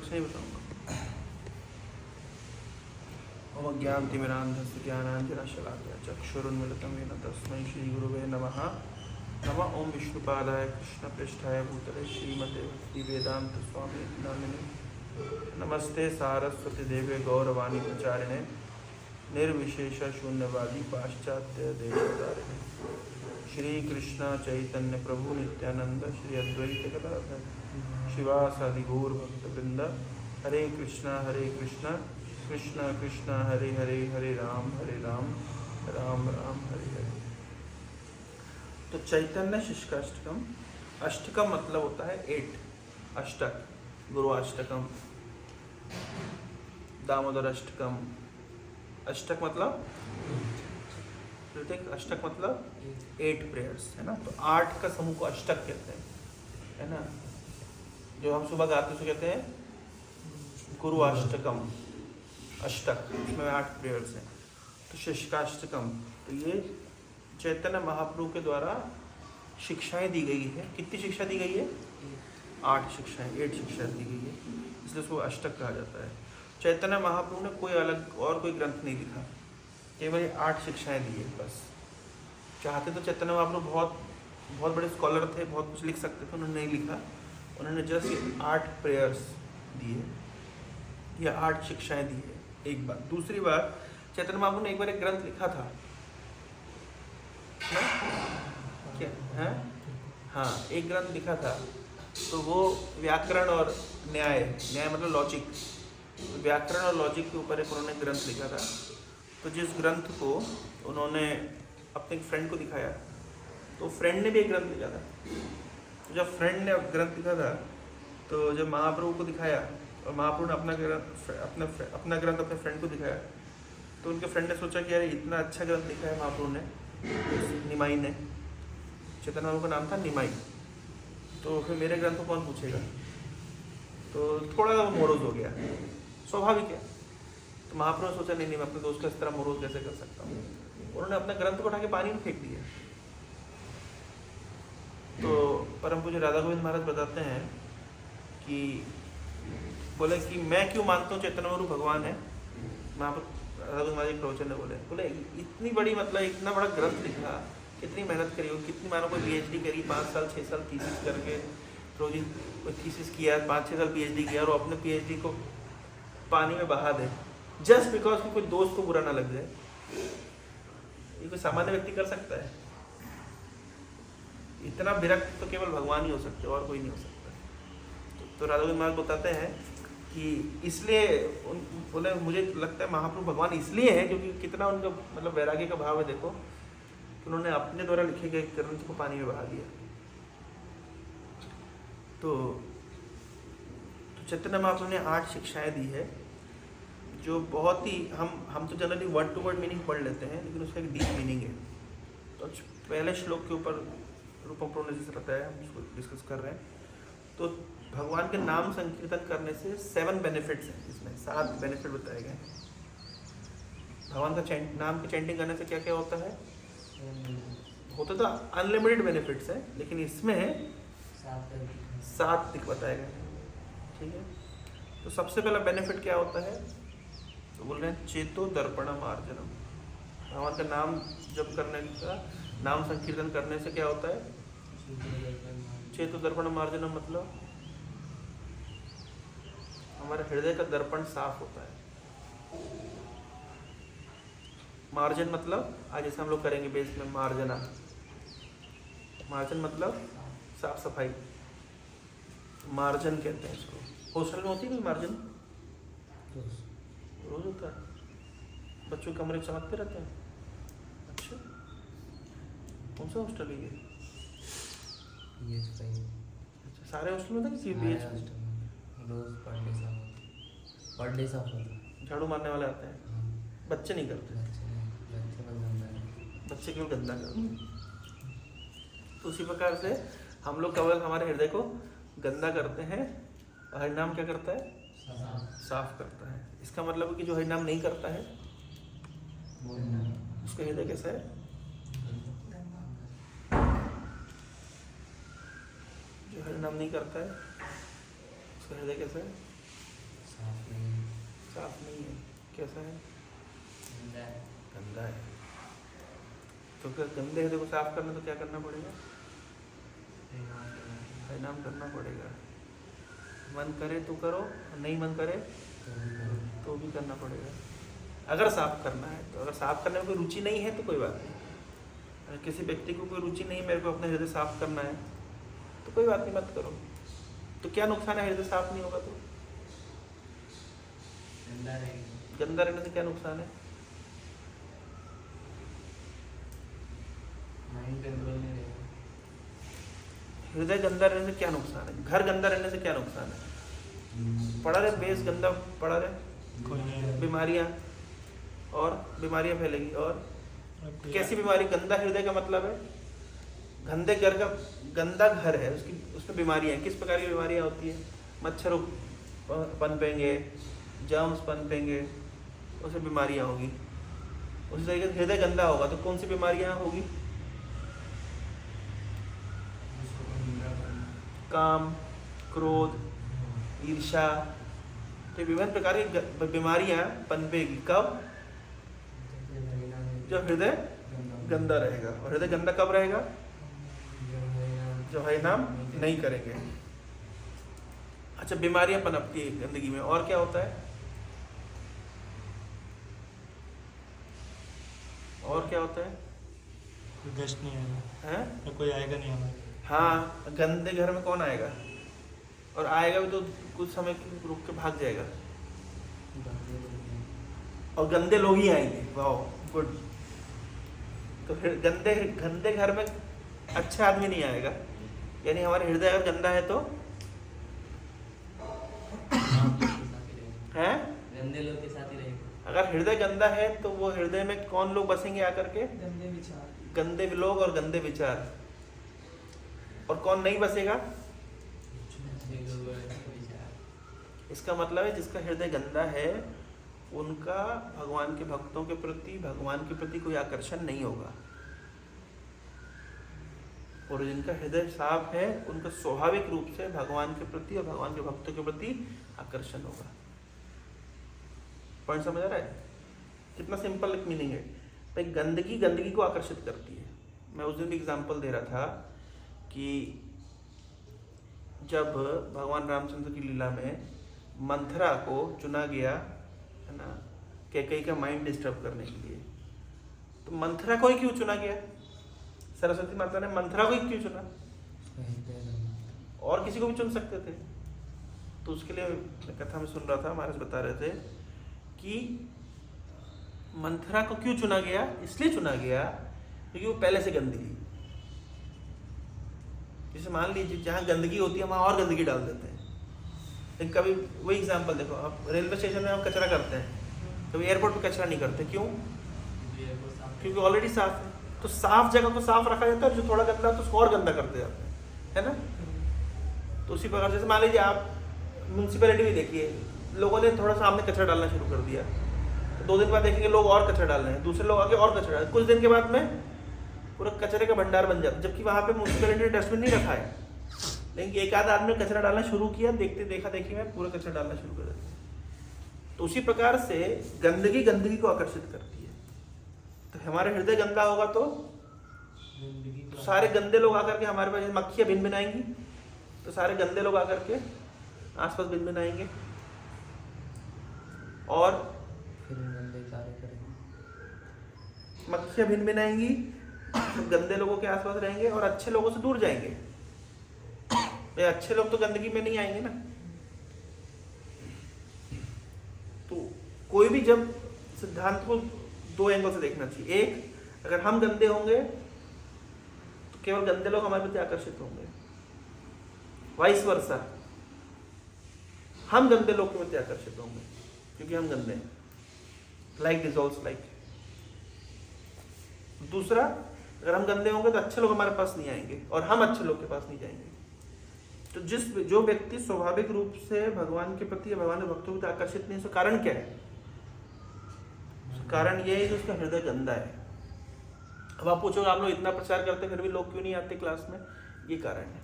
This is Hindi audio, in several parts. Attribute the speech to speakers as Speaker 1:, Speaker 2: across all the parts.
Speaker 1: कक्षा ही बताऊँगा। ओम ज्ञानतिमिरान्धस्य ज्ञानाञ्जनशलाकया चक्षुरुन्मिलितं येन तस्मै श्रीगुरुवे नमः। नमः ओम विष्णुपादाय कृष्णप्रेष्ठाय भूतले श्रीमते भक्तिवेदान्तस्वामी नामिने नमस्ते सारस्वती देवे गौरवाणी प्रचारिणे निर्विशेष शून्यवादी पाश्चात्य देशतारिणे श्री कृष्ण चैतन्य प्रभु नित्यानंद श्री अद्वैत गदाधर शिवासादि गौर भक्तवृंद हरे कृष्णा कृष्ण कृष्ण हरे हरे हरे राम राम राम हरे हरे। तो चैतन्य शिष्टाष्टकम, अष्टकम मतलब होता है 8, अष्टक, गुरु अष्टकम, दामोदर अष्टकम। अष्टक मतलब अष्टक मतलब 8 प्रेयर्स है ना। तो 8 का समूह को अष्टक कहते हैं, है ना। जो हम सुबह गाते हैं कहते हैं गुरु अष्टकम, अष्टक, इसमें 8 प्रेयर्स हैं। तो शिष्टाष्टकम, तो ये चैतन्य महाप्रभु के द्वारा शिक्षाएं दी गई है। कितनी शिक्षा दी गई है? 8 शिक्षाएं, 8 शिक्षा दी गई है, इसलिए उसको अष्टक कहा जाता है। चैतन्य महाप्रभु ने कोई अलग और कोई ग्रंथ नहीं लिखा, केवल 8 शिक्षाएं दी है बस। चाहते तो चैतन्य महाप्रभु बहुत बड़े स्कॉलर थे, बहुत कुछ लिख सकते थे, उन्होंने नहीं लिखा। उन्होंने जस्ट 8 प्रेयर्स दिए या 8 शिक्षाएं दी है, एक बात। दूसरी बात, चैतन्य महाप्रभु ने एक बार एक ग्रंथ लिखा था ना? क्या है? हाँ, एक ग्रंथ लिखा था। तो वो व्याकरण और न्याय मतलब लॉजिक, व्याकरण और लॉजिक के ऊपर एक उन्होंने ग्रंथ लिखा था। तो जिस ग्रंथ को उन्होंने अपने फ्रेंड को दिखाया, तो फ्रेंड ने भी एक ग्रंथ लिखा था। तो जब फ्रेंड ने ग्रंथ लिखा था, तो जब महाप्रभु को दिखाया और महाप्रभु ने अपना ग्रंथ अपने फ्रेंड को दिखाया, तो उनके फ्रेंड ने सोचा कि यार इतना अच्छा ग्रंथ लिखा है महाप्रभु ने, निमाई ने, चैतन्य महाप्रभु का नाम था निमाई, तो फिर मेरे ग्रंथ को कौन पूछेगा। तो थोड़ा सा मोरोज हो गया, स्वाभाविक है। तो महाप्रभु ने सोचा नहीं मैं अपने दोस्त को इस तरह मोरोज कैसे कर सकता हूँ। उन्होंने अपने ग्रंथ को उठा के पानी में फेंक दिया। तो परम पूज्य राधा गोविंद महाराज बताते हैं कि बोले कि मैं क्यों मानता हूँ चैतन्य महाप्रभु भगवान है। राधा गोविंद महाराज प्रवचन में बोले इतनी बड़ी, मतलब इतना बड़ा ग्रंथ लिखा, कितनी मेहनत करी हो, कितनी मानो कोई PhD करी, 5 साल 6 साल थीसिस करके, रोज कोई थीसिस किया, 5-6 साल PhD किया, और अपने PhD को पानी में बहा दे जस्ट बिकॉज कि कोई दोस्त को बुरा ना लग जाए। ये कोई सामान्य व्यक्ति कर सकता है? इतना विरक्त तो केवल भगवान ही हो सकते, और कोई नहीं हो सकता। तो राधा गोविंद महाराज बताते हैं कि इसलिए बोले मुझे लगता है महाप्रभु भगवान इसलिए है क्योंकि कितना उनका मतलब वैराग्य का भाव है। देखो कि उन्होंने अपने द्वारा लिखे गए ग्रंथ को पानी में बहा दिया। तो चैतन्य महाप्रभु ने 8 शिक्षाएं दी है, जो बहुत ही हम तो generally word to word meaning पढ़ लेते हैं, लेकिन उसका एक डीप मीनिंग है। तो पहले श्लोक के ऊपर रूपम प्रभु ने जैसे बताया, हम उसको डिस्कस कर रहे हैं। तो भगवान के नाम संकीर्तन करने से 7 बेनिफिट्स हैं, इसमें 7 बेनिफिट बताए गए। भगवान का नाम की चैंटिंग करने से क्या क्या होता है? होता तो अनलिमिटेड बेनिफिट्स है, लेकिन इसमें 7 बताए गए। ठीक है, तो सबसे पहला बेनिफिट क्या होता है? तो बोल रहे हैं चेतो दर्पणम आर्जनम। भगवान का नाम जप करने का, नाम संकीर्तन करने से क्या होता है? चेतो दर्पणम आर्जनम मतलब हमारे हृदय का दर्पण साफ होता है। मार्जन मतलब आज जैसे हम लोग करेंगे बेस में मार्जना, मार्जन मतलब साफ सफाई, मार्जन कहते हैं इसको। हॉस्टल में होती है मार्जन? रोज होता है, बच्चों के कमरे चमकते रहते हैं। अच्छा, कौन सा हॉस्टल है ये? अच्छा, सारे हॉस्टल में था कि BH?
Speaker 2: रोज पर डे साफ होता है।
Speaker 1: झाड़ू मारने वाले आते हैं, बच्चे नहीं करते। बच्चे क्यों गंदा करते? तो उसी प्रकार से हम लोग केवल हमारे हृदय को गंदा करते हैं, हरिनाम क्या करता है? साफ करता है। इसका मतलब है कि जो हरिनाम नहीं करता है उसका हृदय कैसा है? जो हरिनाम नहीं करता है उसका हृदय कैसा है? साफ नहीं है, कैसा है?
Speaker 2: गंदा है।
Speaker 1: गंदा है। तो क्या गंदे हृदय को साफ करना तो क्या करना पड़ेगा? परिणाम करना पड़ेगा। मन करे तो करो, नहीं मन करे तो भी करना पड़ेगा, अगर साफ करना है तो। अगर साफ करने में कोई रुचि नहीं है तो कोई बात नहीं। अगर किसी व्यक्ति को कोई रुचि नहीं है, मेरे को अपना हृदय साफ करना है, तो कोई बात नहीं, मत करो। तो क्या नुकसान है हृदय साफ नहीं होगा तो?
Speaker 2: गंदा रहेगा।
Speaker 1: गंदा रहने से क्या नुकसान है?
Speaker 2: माइंड कंट्रोल नहीं रहेगा।
Speaker 1: हृदय गंदा रहने से क्या नुकसान है? घर गंदा रहने से क्या नुकसान है? पड़ा रहे, बेस गंदा पड़ा रहे, बीमारियां और बीमारियां फैलेगी। और कैसी बीमारी? गंदा हृदय का मतलब है गंदे घर का, गंदा घर है उसकी, उसमें बीमारियां हैं। किस प्रकार की बीमारियां होती है? मच्छर पनपेंगे, जर्म्स पनपेंगे, उससे बीमारियां होगी। उसी तरीके से हृदय गंदा होगा तो कौन सी बीमारियां होगी? काम, क्रोध, ईर्ष्या, तो विभिन्न प्रकार की बीमारियां पनपेगी। कब? जब हृदय गंदा रहेगा। और हृदय गंदा कब रहेगा? जब हरिनाम नहीं करेंगे। अच्छा, बीमारियां पनपती है गंदगी में, और क्या होता है? और क्या होता है?
Speaker 3: गेस्ट नहीं आएगा
Speaker 1: हैं?
Speaker 3: कोई आएगा नहीं हमारे।
Speaker 1: हाँ, गंदे घर में कौन आएगा? और आएगा भी तो कुछ समय रुक के भाग जाएगा। और गंदे लोग ही आएंगे। वाह, गुड। तो फिर गंदे घर में अच्छा आदमी नहीं आएगा। यानी हमारे हृदय अगर गंदा है तो हैं?
Speaker 2: गंदे लोग के साथ ही रहेगा।
Speaker 1: अगर हृदय गंदा है तो वो हृदय में कौन लोग बसेंगे आकर के?
Speaker 4: गंदे विचार,
Speaker 1: गंदे लोग और गंदे विचार। और कौन नहीं बसेगा? इसका मतलब है जिसका हृदय गंदा है उनका भगवान के भक्तों के प्रति, भगवान के प्रति कोई आकर्षण नहीं होगा। और जिनका हृदय साफ है उनका स्वाभाविक रूप से भगवान के प्रति और भगवान के भक्तों के प्रति आकर्षण होगा। पॉइंट समझ आ रहा है? कितना सिंपल एक मीनिंग है भाई। गंदगी को आकर्षित करती है। मैं उस दिन भी एग्जांपल दे रहा था कि जब भगवान रामचंद्र की लीला में मंथरा को चुना गया है ना, कैकेयी का माइंड डिस्टर्ब करने के लिए, तो मंथरा को ही क्यों चुना गया? सरस्वती माता ने मंथरा को ही क्यों चुना? और किसी को भी चुन सकते थे। तो उसके लिए कथा में सुन रहा था, महाराज बता रहे थे कि मंथरा को क्यों चुना गया? इसलिए चुना गया क्योंकि वो पहले से गंदी थी। जैसे मान लीजिए जहाँ गंदगी होती है वहाँ और गंदगी डाल देते हैं। लेकिन कभी वही एग्जांपल देखो, आप रेलवे स्टेशन में हम कचरा करते हैं, कभी एयरपोर्ट पे कचरा नहीं करते। क्यों? क्योंकि ऑलरेडी साफ है। तो साफ जगह को साफ रखा जाता है, जो थोड़ा गंदा है तो उसको और गंदा करते जाते हैं, है ना? तो उसी प्रकार जैसे मान लीजिए आप म्यूनसिपैलिटी में देखिए, लोगों ने थोड़ा सामने कचरा डालना शुरू कर दिया, तो 2 दिन बाद देखेंगे लोग और कचरा डाल रहे हैं, दूसरे लोग आके और कचरा, कुछ दिन के बाद में पूरा कचरे का भंडार बन जाता है। जबकि वहाँ पे म्यूनसिपैलिटी ने डस्टबिन नहीं रखा है, लेकिन एक आध आदमी ने कचरा डालना शुरू किया, देखा देखी में पूरा कचरा डालना शुरू कर देते हैं। तो उसी प्रकार से गंदगी को आकर्षित करती है। तो हमारे हृदय गंदा होगा तो सारे गंदे लोग आकर के हमारे पास, मक्खियाँ भिन भिनाएंगी तो सारे गंदे लोग आकर के आसपास भिन भिनाएंगे और
Speaker 2: फिर गंदे कार्य करेंगे।
Speaker 1: मक्खियाँ भिन भिनाएंगी तो गंदे लोगों के आसपास रहेंगे और अच्छे लोगों से दूर जाएंगे। भाई अच्छे लोग तो गंदगी में नहीं आएंगे ना। तो कोई भी जब सिद्धांत को 2 एंगल से देखना चाहिए। एक, अगर हम गंदे होंगे तो केवल गंदे लोग हमारे प्रति आकर्षित होंगे, वाइस वर्सा हम गंदे लोग के प्रति आकर्षित होंगे क्योंकि हम गंदे हैं। Like dissolves like. दूसरा, अगर हम गंदे होंगे तो अच्छे लोग हमारे पास नहीं आएंगे और हम अच्छे लोग के पास नहीं जाएंगे। तो जो व्यक्ति स्वाभाविक रूप से भगवान के प्रति या भगवान के भक्तों के प्रति आकर्षित नहीं है, उसका कारण क्या है? कारण यह है कि उसका हृदय गंदा है। अब आप पूछोगे आप लोग इतना प्रचार करते फिर भी लोग क्यों नहीं आते क्लास में? ये कारण है।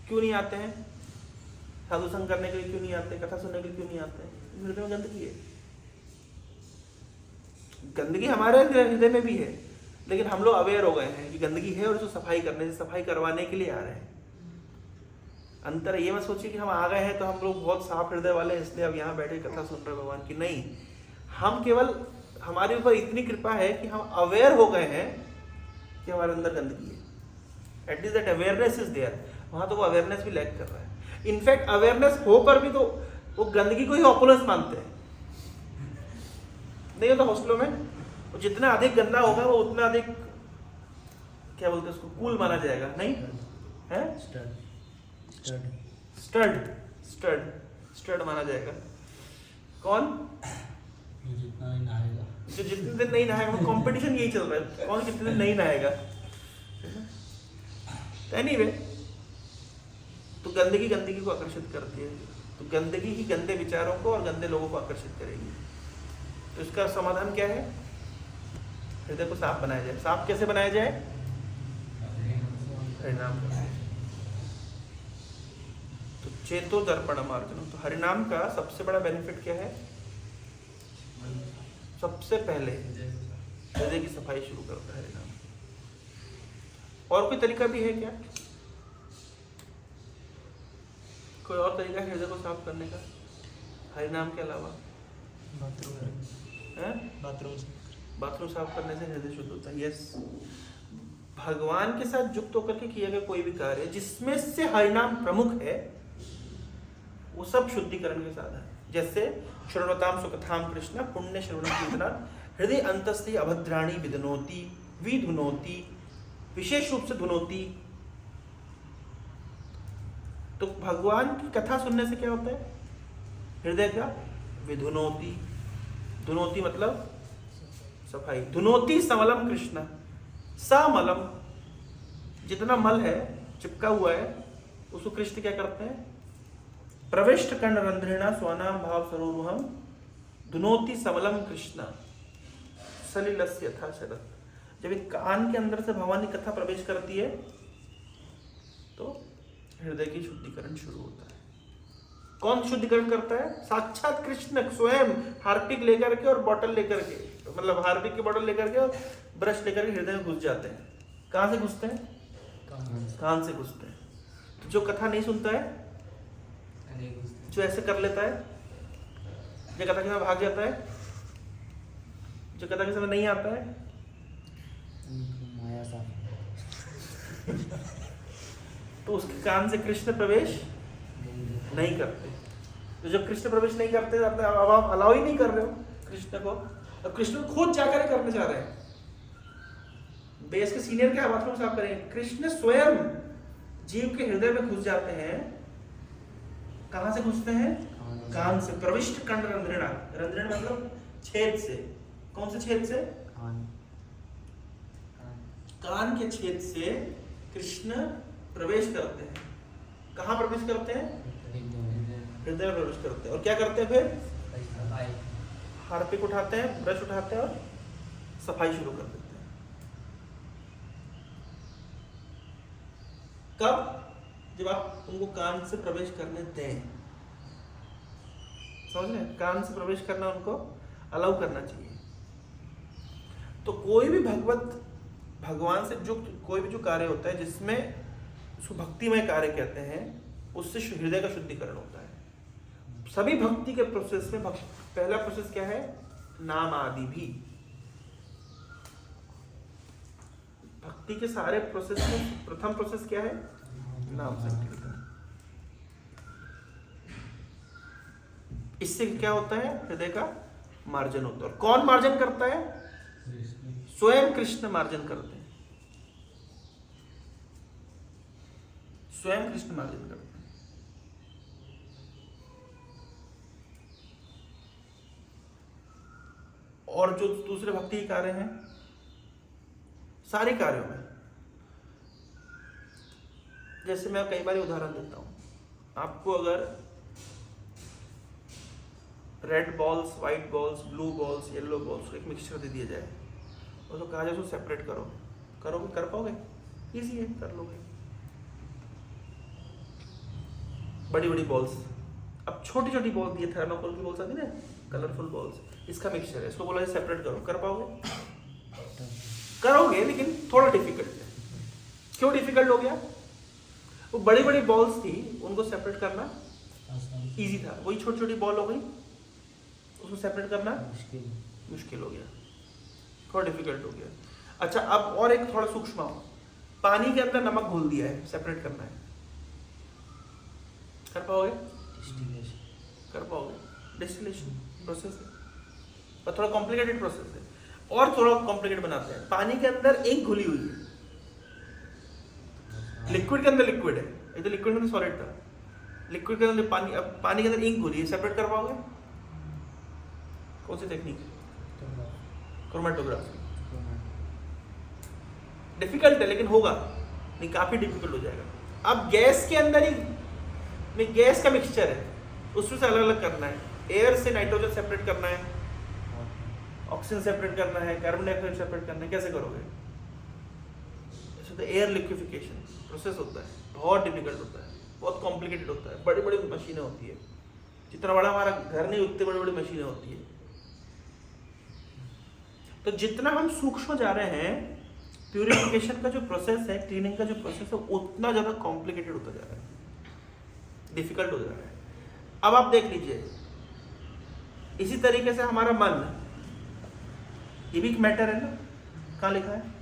Speaker 1: क्यों नहीं आते हैं? साधु संग करने के लिए क्यों नहीं आते, कथा सुनने के लिए क्यों नहीं आते? हृदय में गंदगी है। गंदगी हमारे हृदय में भी है, लेकिन हम लोग अवेयर हो गए हैं कि गंदगी है और इसको सफाई करने से, सफाई करवाने के लिए आ रहे हैं। अंतर ये मत सोचिए कि हम आ गए हैं तो हम लोग बहुत साफ हृदय वाले हैं इसलिए अब यहाँ बैठे कथा सुन रहे भगवान की। नहीं, हम केवल, हमारे ऊपर इतनी कृपा है कि हम अवेयर हो गए हैं कि हमारे अंदर गंदगी है। At least that awareness is there. वहां तो वो अवेयरनेस भी लैक कर रहा है। इनफैक्ट अवेयरनेस हो पर भी तो वो गंदगी को ही ऑपुलेंस मानते हैं। नहीं होता हॉस्टलों में, वो जितना अधिक गंदा होगा वो उतना अधिक, क्या बोलते हैं उसको, कूल माना जाएगा। नहीं है, स्टड माना जाएगा। कौन?
Speaker 2: जितना नहीं नहाएगा,
Speaker 1: जो जितने दिन नहीं नहाएगा, कंपटीशन यही चल रहा है, कौन कितने दिन नहीं नहाएगा। एनीवे, तो गंदगी को आकर्षित करती है। तो गंदगी ही गंदे विचारों को और गंदे लोगों को आकर्षित करेगी। तो इसका समाधान क्या है? हृदय को साफ बनाया जाए। साफ कैसे बनाया जाए? हरिनाम करना। तो चेतो दर्पण मार्जन। तो हरिनाम का सबसे बड़ा बेनिफिट क्या है? सबसे पहले हृदय की सफाई शुरू करता है हरिनाम। और कोई तरीका भी है क्या? कोई और तरीका है हृदय को साफ करने का हरिनाम के अलावा? बाथरूम साफ करने से हृदय शुद्ध होता है। यस, भगवान के साथ युक्त होकर के किया गया कोई भी कार्य जिसमें से हरिनाम प्रमुख है, वो सब शुद्धिकरण के साधन। जैसे शृण्वताम सुकथाम कृष्ण पुण्य श्रवणम कीर्तनात् हृदय अंतस्थि अभद्राणि विधुनोति विधुनोति, विशेष रूप से धुनोति। तो भगवान की कथा सुनने से क्या होता है? हृदय का विधुनोति। धुनोति मतलब सफाई। धुनोति समलम कृष्ण, समलम, जितना मल है चिपका हुआ है उसको कृष्ण क्या करते हैं? प्रविष्ट कर्ण रंध्रेणा स्वानाम भाव सरोरुहम धुनोति समलम कृष्ण सलिलस्य यथा शरद। जब इन कान के अंदर से भगवान की कथा प्रवेश करती है तो हृदय की शुद्धिकरण शुरू होता है। कौन शुद्धिकरण करता है? साक्षात कृष्ण स्वयं हार्पिक लेकर के और बॉटल लेकर के, मतलब हार्पिक की बॉटल लेकर के और ब्रश लेकर के हृदय में घुस जाते हैं। कहाँ से घुसते हैं? कान से घुसते हैं। तो जो कथा नहीं सुनता है, जो ऐसे कर लेता है, जो कथा के समय भाग जाता है, जो कथा के समय नहीं आता है,
Speaker 2: माया साफ
Speaker 1: तो उसके कान से कृष्ण प्रवेश नहीं करते। तो जब कृष्ण प्रवेश नहीं करते, अब आप अलाउ ही नहीं कर रहे हो कृष्ण को, अब कृष्ण खुद जाकर करने जा रहे हैं। बेस के सीनियर क्या बाथरूम साफ करेंगे? कृष्ण स्वयं जीव के हृदय में घुस जाते हैं। कहां से घुसते हैं? कान से। प्रविष्ट कर्ण रंध्रेणा, रंध्रेण मतलब छेद से। कौन से छेद से? कान के छेद से कृष्ण प्रवेश करते हैं। कहां प्रवेश करते हैं? हृदय में प्रवेश करते हैं। और क्या करते हैं फिर? हार्पिक उठाते हैं, ब्रश उठाते हैं और सफाई शुरू कर देते हैं। कब? जब आप उनको कान से प्रवेश करने दें। समझ रहे हैं? कान से प्रवेश करना उनको अलाउ करना चाहिए। तो कोई भी भगवान से जो कोई भी जो कार्य होता है जिसमें उसको भक्तिमय कार्य कहते हैं, उससे हृदय का शुद्धिकरण होता है। सभी भक्ति के प्रोसेस में पहला प्रोसेस क्या है? नाम आदि भी। भक्ति के सारे प्रोसेस में प्रथम प्रोसेस क्या है? नाम संकीर्तन। इससे क्या होता है? हृदय का मार्जन होता है। और कौन मार्जन करता है? स्वयं कृष्ण मार्जन करते हैं। स्वयं कृष्ण मार्जन करते हैं। और जो दूसरे भक्ति के कार्य हैं, सारे कार्यों में, जैसे मैं कई बार उदाहरण देता हूं आपको, अगर red balls, white balls, blue balls, yellow balls एक मिक्सचर दे दिया जाए और तो कहा जाए उसको सेपरेट करो, करोगे? कर पाओगे? इजी है, कर लोगे। बड़ी बड़ी बॉल्स, अब छोटी छोटी बॉल दिए, थर्माकोल की बॉल्स आती ना, कलरफुल बॉल्स, इसका मिक्सचर है, इसको बोला सेपरेट करो, कर पाओगे? करोगे, लेकिन थोड़ा डिफिकल्ट है। क्यों डिफिकल्ट हो गया? वो बड़ी बड़ी बॉल्स थी, उनको सेपरेट करना इजी था, वही छोटी छोटी बॉल हो गई, उसको सेपरेट करना मुश्किल हो गया, थोड़ा डिफिकल्ट हो गया। अच्छा, अब और एक थोड़ा सूक्ष्म हो, पानी के अंदर नमक घोल दिया है, सेपरेट करना है, कर पाओगे? कर पाओगे? डिस्टिलेशन प्रोसेस है, पर थोड़ा कॉम्प्लिकेटेड प्रोसेस है, और थोड़ा कॉम्प्लिकेट बनाते हैं। पानी के अंदर इंक घुली हुई है, लिक्विड के अंदर लिक्विड है, ये तो लिक्विड में सॉलिड था, लिक्विड के अंदर पानी, अब पानी के अंदर इंक घुली है, सेपरेट कर पाओगे? कौन सी टेक्निक? क्रोमेटोग्राफी। डिफिकल्ट है लेकिन होगा, नहीं काफी डिफिकल्ट हो जाएगा। अब गैस के अंदर ही में गैस का मिक्सचर है, उसमें से अलग अलग करना है, एयर से नाइट्रोजन सेपरेट करना है, ऑक्सीजन सेपरेट करना है, कार्बन डाइऑक्साइड सेपरेट करना है, कैसे करोगे? तो एयर लिक्विफिकेशन प्रोसेस होता है, बहुत डिफिकल्ट होता है, बहुत कॉम्प्लिकेटेड होता है, बड़ी बड़ी मशीनें होती है, जितना बड़ा हमारा घर नहीं उतनी बड़ी बड़ी मशीनें होती है। तो जितना हम सूक्ष्म जा रहे हैं, प्यूरिफिकेशन का जो प्रोसेस है, क्लीनिंग का जो प्रोसेस है, उतना ज्यादा कॉम्प्लिकेटेड होता जा रहा है, डिफिकल्ट हो जा रहा है। अब आप देख लीजिए, इसी तरीके से हमारा मन, ये भी एक मैटर है ना, कहाँ लिखा है?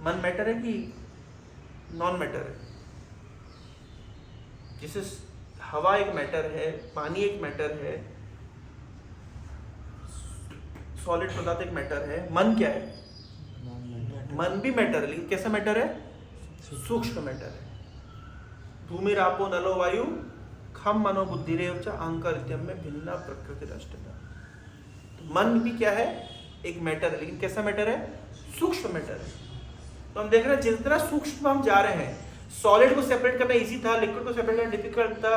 Speaker 1: मन मैटर है कि नॉन मैटर है? जिसे हवा एक मैटर है, पानी एक मैटर है, सॉलिड पदार्थ एक मैटर है, मन क्या है? मन भी मैटर है, लेकिन कैसा मैटर है? सूक्ष्म मैटर है। भूमि रापो नलो वायु खम मनो बुद्धि रेवच अहंकार इत्यम में भिन्ना प्रकृति राष्ट्रता। तो मन भी क्या है? एक मैटर है, लेकिन कैसा मैटर है? सूक्ष्म मैटर है। तो हम देख रहे हैं जितना सूक्ष्म हम जा रहे हैं, सॉलिड को सेपरेट करना इजी था, लिक्विड को सेपरेट करना डिफिकल्ट था,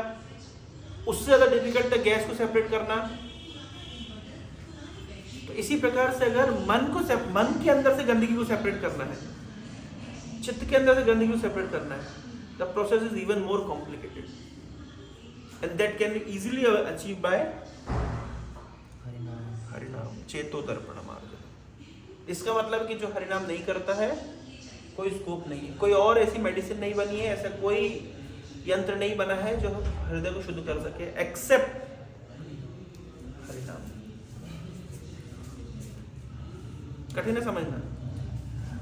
Speaker 1: उससे ज्यादा डिफिकल्ट था गैस को सेपरेट करना। तो इसी प्रकार से अगर मन के अंदर से गंदगी को सेपरेट करना है, चित्त के अंदर से गंदगी को सेपरेट करना है, the process is even more complicated and that can be easily achieve by हरिनाम चेतो दर्पण मार्ग। इसका मतलब कि जो हरिनाम नहीं करता है, कोई स्कोप नहीं है, कोई और ऐसी मेडिसिन नहीं बनी है, ऐसा कोई यंत्र नहीं बना है जो हृदय को शुद्ध कर सके एक्सेप्ट हरिनाम। कठिन है समझना।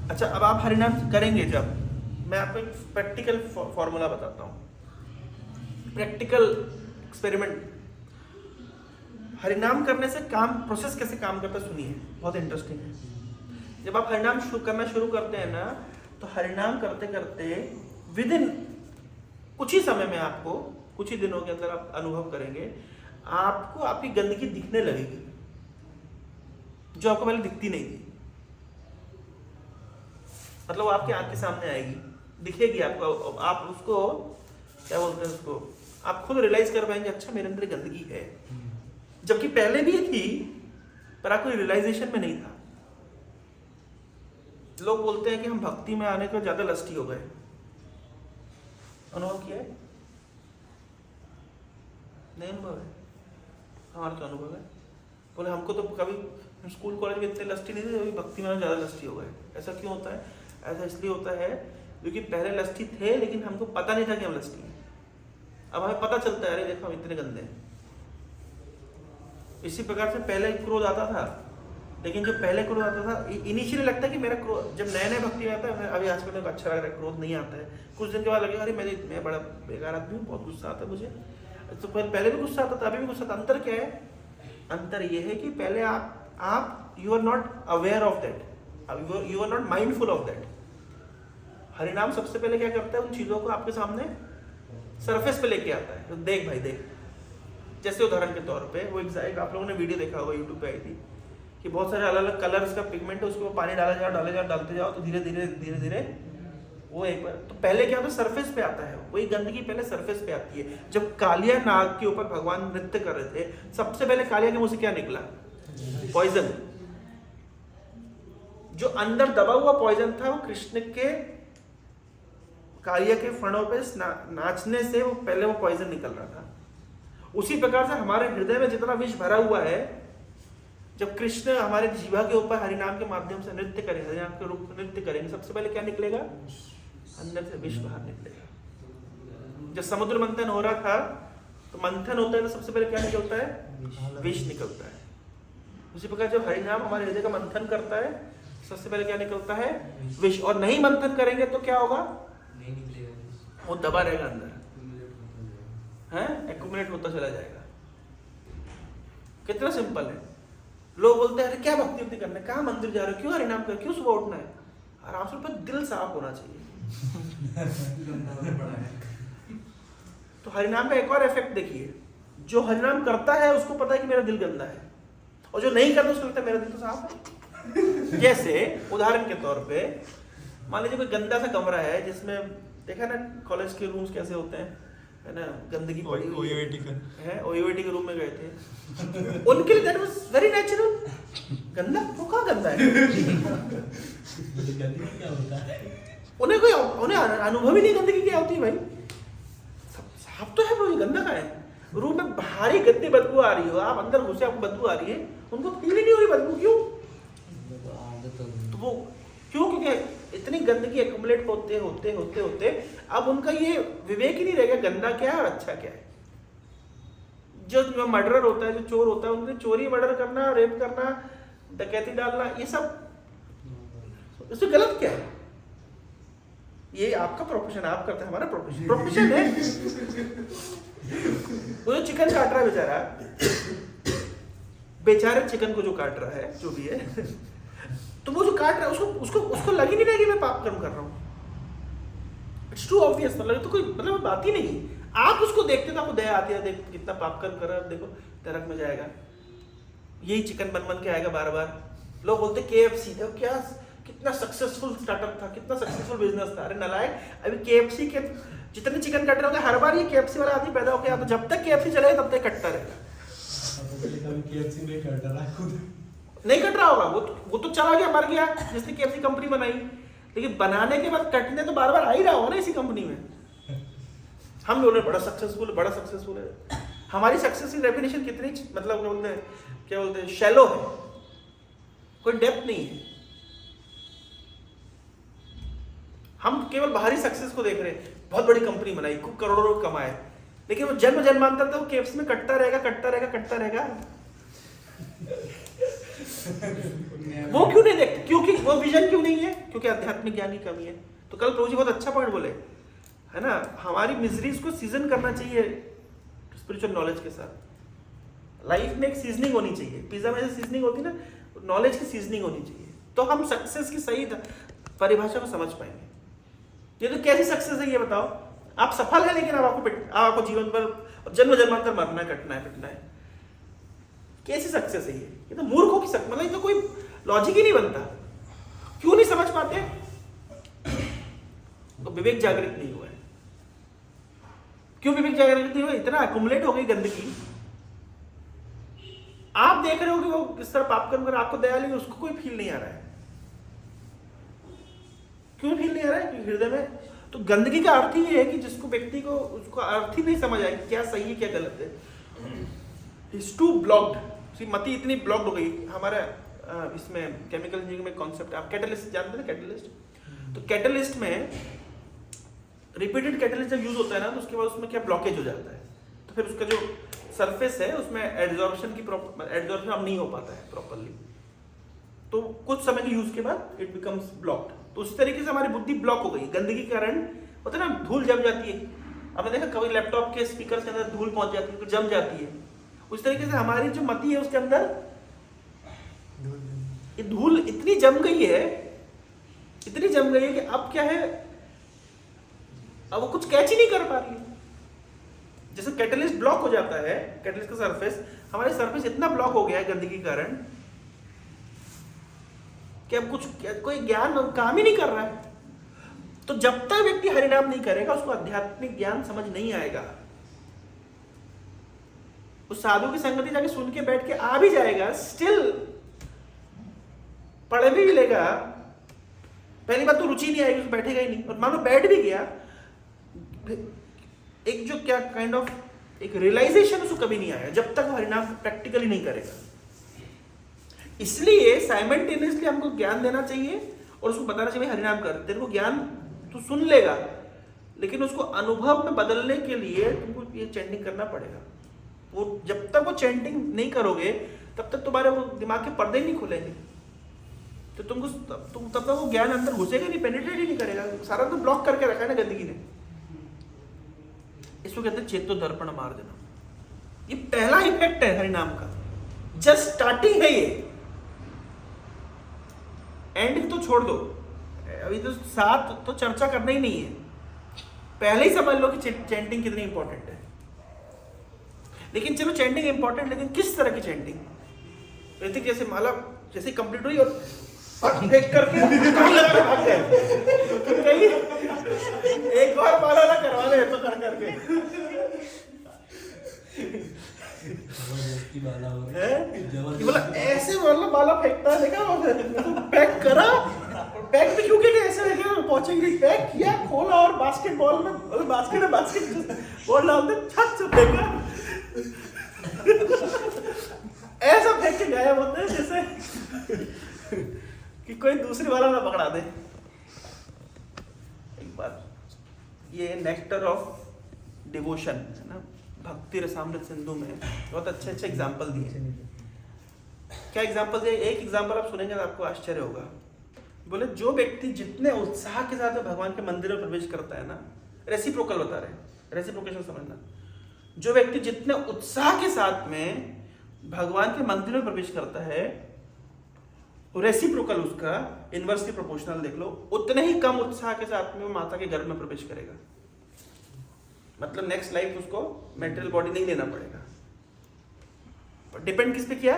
Speaker 1: अच्छा, अब आप हरिनाम करेंगे जब, मैं आपको एक प्रैक्टिकल फॉर्मूला बताता हूँ, प्रैक्टिकल एक्सपेरिमेंट। हरिनाम करने से काम प्रोसेस कैसे काम करता है सुनिए, बहुत इंटरेस्टिंग है। जब आप हरिनाम करना शुरू करते हैं ना, तो हरिनाम करते करते विद इन कुछ ही समय में, आपको कुछ ही दिनों के अंदर आप अनुभव करेंगे, आपको आपकी गंदगी दिखने लगेगी जो आपको पहले दिखती नहीं थी। मतलब वो आपकी आंख के सामने आएगी, दिखेगी आपको, आप उसको क्या बोलते हैं, उसको आप खुद रियलाइज कर पाएंगे, अच्छा मेरे अंदर गंदगी है, जबकि पहले भी थी पर आपको रियलाइजेशन में नहीं था। लोग बोलते हैं कि हम भक्ति में आने को ज्यादा लस्टी हो गए, अनुभव किया है? नहीं अनुभव है? हमारा तो अनुभव है। बोले हमको तो कभी, हम स्कूल कॉलेज में इतने लस्टी नहीं थे, अभी भक्ति में ज्यादा लस्टी हो गए। ऐसा क्यों होता है? ऐसा इसलिए होता है क्योंकि पहले लस्टी थे, लेकिन हमको पता नहीं था कि हम लस्टी हैं। अब हमें पता चलता है, अरे देखो हम इतने गंदे हैं। इसी प्रकार से पहले क्रोध आता था, लेकिन जो पहले क्रोध आता था, इनिशियली लगता है कि मेरा क्रोध, जब नए नए भक्ति में आता है, अभी आजकल तो अच्छा लग रहा है, क्रोध नहीं आता है। कुछ दिन के बाद लगेगा अरे मैं बड़ा बेकार आदमी हूँ, बहुत गुस्सा आता है मुझे। तो पहले भी गुस्सा आता था, अभी भी गुस्सा आता। अंतर क्या है? अंतर ये है कि पहले आप you are not aware of that, you are not mindful of that. हरिनाम सबसे पहले क्या करता है? उन चीजों को आपके सामने सरफेस पे लेके आता है। तो देख भाई देख, जैसे उदाहरण के तौर पे वो एक आप लोगों ने वीडियो देखा होगा, यूट्यूब पे आई थी, कि बहुत सारे अलग अलग कलर्स का पिगमेंट है, उसको पानी डालते जाओ तो धीरे धीरे वो एक बार, तो पहले क्या होता है? सरफेस पे आता है, वही गंदगी पहले सरफेस पे आती है। जब कालिया नाग के ऊपर भगवान नृत्य कर रहे थे, सबसे पहले कालिया के मुंह से क्या निकला? पॉइजन। जो अंदर दबा हुआ पॉइजन था, वो कृष्ण के कार्य के फणों पे नाचने से वो पहले वो पॉइजन निकल रहा था। उसी प्रकार से हमारे हृदय में जितना विष भरा हुआ है, जब कृष्ण हमारे जीवा के ऊपर हरिनाम के माध्यम से नृत्य करेंगे, हरिनाम के रूप में नृत्य करेंगे, सबसे पहले क्या निकलेगा? अंदर से विष बाहर निकलेगा। जब समुद्र मंथन हो रहा था तो मंथन होता है तो सबसे पहले क्या निकलता है? विष निकलता है। उसी प्रकार जब हरिनाम हमारे हृदय का मंथन करता है, सबसे पहले क्या निकलता है? विष। और नहीं मंथन करेंगे तो क्या होगा?
Speaker 2: नहीं निकलेगा,
Speaker 1: वो दबा रहेगा अंदर, है एक्यूमुलेट होता चला जाएगा। कितना सिंपल है। लोग बोलते हैं अरे क्या भक्ति उक्ति करना है, कहाँ मंदिर जा रहे हो, क्यों हरिनाम कर, क्यों सुबह उठना है? आराम से, पर दिल साफ होना चाहिए। तो हरिनाम का एक और इफेक्ट देखिए, जो हरिनाम करता है उसको पता है कि मेरा दिल गंदा है, और जो नहीं करता उसको लगता है मेरा दिल तो साफ है। जैसे उदाहरण के तौर पे मान लीजिए कोई गंदा सा कमरा है जिसमें, देखा ना कॉलेज के रूम्स कैसे होते हैं, है ना, गंदगी पड़ी हुई है। ओयूएटी के रूम में गए थे, उनके लिए दैट वाज वेरी नेचुरल। गंदा, वो कहाँ गंदा है?
Speaker 3: गंदगी क्या होता है?
Speaker 1: उन्हें अनुभव ही नहीं गंदगी क्या होती है भाई। साफ तो है ब्रो, ये गंदा का है। रूम में भारी गंदी बदबू आ रही हो, आप अंदर घुसे आपको बदबू आ रही है, उनको फील ही नहीं हो रही बदबू, क्यों? तो वो क्यों? क्योंकि इतनी गंदगी एक्युमुलेट होते होते होते होते अब उनका ये विवेक ही नहीं रहेगा गंदा क्या है और अच्छा क्या है। जो मर्डरर होता है, जो चोर होता है, उनके चोरी मर्डर करना, रेप करना, डकैती डालना, ये सब इससे गलत क्या है? ये आपका प्रोफेशन, आप करते हैं, हमारा प्रोफेशन है। वो जो चिकन काट रहा है बेचारे चिकन को जो काट रहा है, जो भी है, तो वो जो काट रहा है उसको लग ही नहीं रहा कि मैं पाप कर्म कर रहा हूँ। इट्स टू ऑब्वियस, मतलब तो कोई मतलब बात ही नहीं। आप उसको देखते तो आपको दया आती है, देख कितना पाप कर्म कर रहा है, देखो नरक में जाएगा, यही चिकन बन के आएगा बार बार। लोग बोलते KFC देखो क्या कितना सक्सेसफुल स्टार्टअप था, कितना सक्सेसफुल बिजनेस था। अरे नालायक, अभी KFC के जितने चिकन कट रहे होंगे हर बार ये KFC वाला आदमी पैदा होकर आता, जब तक KFC चलेगा तब तक कटता रहेगा। नहीं कट रहा होगा, वो तो चला गया, मर गया जिसने KFC कंपनी बनाई, लेकिन बनाने के बाद कटने तो बार बार आ ही रहा होगा ना इसी कंपनी में। हम बोल रहे बड़ा सक्सेसफुल है। हमारी सक्सेस की डेफिनेशन कितनी मतलब क्या बोलते हैं शैलो है, कोई डेप्थ नहीं है। हम केवल बाहरी सक्सेस को देख रहे हैं, बहुत बड़ी कंपनी बनाई, खूब करोड़ों रुपए कमाए, लेकिन वो जन्म जन्मांतर तो KFC में कटता रहेगा। वो क्यों नहीं देखते? क्योंकि वो विजन क्यों नहीं है? क्योंकि आध्यात्मिक ज्ञान की कमी है। तो कल प्रभु जी बहुत अच्छा पॉइंट बोले, है ना, हमारी मिजरीज को सीजन करना चाहिए स्पिरिचुअल नॉलेज के साथ। लाइफ में एक सीजनिंग होनी चाहिए, पिज्जा में जैसे सीजनिंग होती है ना, नॉलेज की सीजनिंग होनी चाहिए, तो हम सक्सेस की सही परिभाषा को समझ पाएंगे। ये तो कैसी सक्सेस है ये बताओ? आप सफल है लेकिन आपको जीवन भर जन्म जन्मांतर मरना है, कटना है, पिटना है। कैसी सक्सेस है ये तो मूर्खों की सक्सेस, मतलब ये तो कोई लॉजिक ही नहीं बनता। क्यों नहीं समझ पाते? तो विवेक जागृत नहीं हुआ है। क्यों विवेक जागृत नहीं हुआ? इतना एक्युमुलेट हो गई गंदगी। आप देख रहे हो कि वो किस तरह पाप कर्म कर, आपको दया लगी, उसको कोई फील नहीं आ रहा है। क्यों फील नहीं आ रहा है? क्योंकि हृदय में तो गंदगी का अर्थ ही है कि जिसको व्यक्ति को उसको अर्थ ही नहीं समझ आए क्या सही है क्या गलत है। इज टू ब्लॉक्ड, मति इतनी ब्लॉक्ड हो गई। हमारा इसमें केमिकल इंजीनियरिंग में कॉन्सेप्ट, आप कैटलिस्ट जानते हैं? कैटलिस्ट, तो कैटलिस्ट में रिपीटेड कैटलिस्ट जब यूज होता है ना, तो उसके बाद उसमें क्या ब्लॉकेज हो जाता है, तो फिर उसका जो सरफेस है उसमें एड्जॉर्प्शन अब नहीं हो पाता है प्रॉपरली, तो कुछ समय के यूज के बाद इट बिकम्स ब्लॉक्ड। तो उस तरीके से हमारी बुद्धि ब्लॉक हो गई गंदगी के कारण। होता है ना, धूल जम जाती है, आपने देखा कभी लैपटॉप के स्पीकर के अंदर धूल पहुंच जाती है तो जम जाती है। उस तरीके से हमारी जो मति है उसके अंदर ये धूल इतनी जम गई है कि अब क्या है, अब वो कुछ कैच ही नहीं कर पा रही है। जैसे कैटलिस्ट ब्लॉक हो जाता है, कैटलिस्ट का सरफेस, हमारे सरफेस इतना ब्लॉक हो गया है गंदगी के कारण कि अब कोई ज्ञान काम ही नहीं कर रहा है। तो जब तक व्यक्ति हरिनाम नहीं करेगा उसको आध्यात्मिक ज्ञान समझ नहीं आएगा। उस साधु की संगति जाके सुन के बैठ के आ भी जाएगा, स्टिल पढ़ भी लेगा, पहली बात तो रुचि नहीं आएगी, बैठेगा ही नहीं। और मानो बैठ भी गया एक जो क्या काइंड ऑफ एक रियलाइजेशन उसको कभी नहीं आया जब तक वो हरिनाम प्रैक्टिकली नहीं करेगा। इसलिए साइमल्टेनियसली हमको ज्ञान देना चाहिए और उसको बताना चाहिए हरिनाम कर। तेरे को ज्ञान तू सुन लेगा, लेकिन उसको अनुभव में बदलने के लिए तुमको ये चैंटिंग करना पड़ेगा। वो जब तक वो चैंटिंग नहीं करोगे तब तक तुम्हारे वो दिमाग के पर्दे नहीं खुलेंगे, तो तुमको तब तक वो ज्ञान अंदर घुसेगा नहीं, पेनिट्रेट ही नहीं करेगा। सारा तो ब्लॉक करके रखा है ना गंदगी ने। इसको कहते हैं चेतो दर्पण मार्जनम। ये पहला इफेक्ट है हरिनाम का, जस्ट स्टार्टिंग है ये, एंड तो छोड़ दो। अभी तो साथ तो चर्चा करना ही नहीं है, पहले ही समझ लो कि चैंटिंग कितनी इंपॉर्टेंट है। लेकिन चलो चैंटिंग इंपॉर्टेंट, लेकिन किस तरह की चैंटिंग? ऋतिक जैसे माला जैसे कंप्लीट हुई और फेंक करके भाग गए, कहीं एक बार माला ना करवा ले तो कर करके बोला ऐसे मतलब माला फेंकता है, देखा पैक करा, पैक भी क्यों किया ऐसे देखा पहुंचेंगे, पैक किया, खोला और बास्केटबॉल में बास्केट बॉल डाल दे, छत से फेंका, ऐसा फेंक के गायब होते हैं जैसे कि कोई दूसरी वाला ना पकड़ा दे। एक बार ये नेक्टर ऑफ डिवोशन है ना, भक्ति रसामृत सिंधु में बहुत अच्छे अच्छे एग्जाम्पल दिए। क्या एग्जाम्पल दिए? एक एग्जाम्पल आप सुनेंगे तो आपको आश्चर्य होगा। बोले जो व्यक्ति जितने उत्साह के साथ भगवान के मंदिर में प्रवेश करता है ना, रेसिप्रोकल बता रहे, रेसिप्रोकेशन समझना, जो व्यक्ति जितने उत्साह के साथ में भगवान के मंदिर में प्रवेश करता है, रेसिप्रोकल उसका इनवर्सली प्रोपोर्शनल देख लो, उतने ही कम उत्साह के साथ में वो माता के गर्भ में प्रवेश करेगा। मतलब नेक्स्ट लाइफ उसको मेटेरियल बॉडी नहीं लेना पड़ेगा। पर डिपेंड किस पे किया?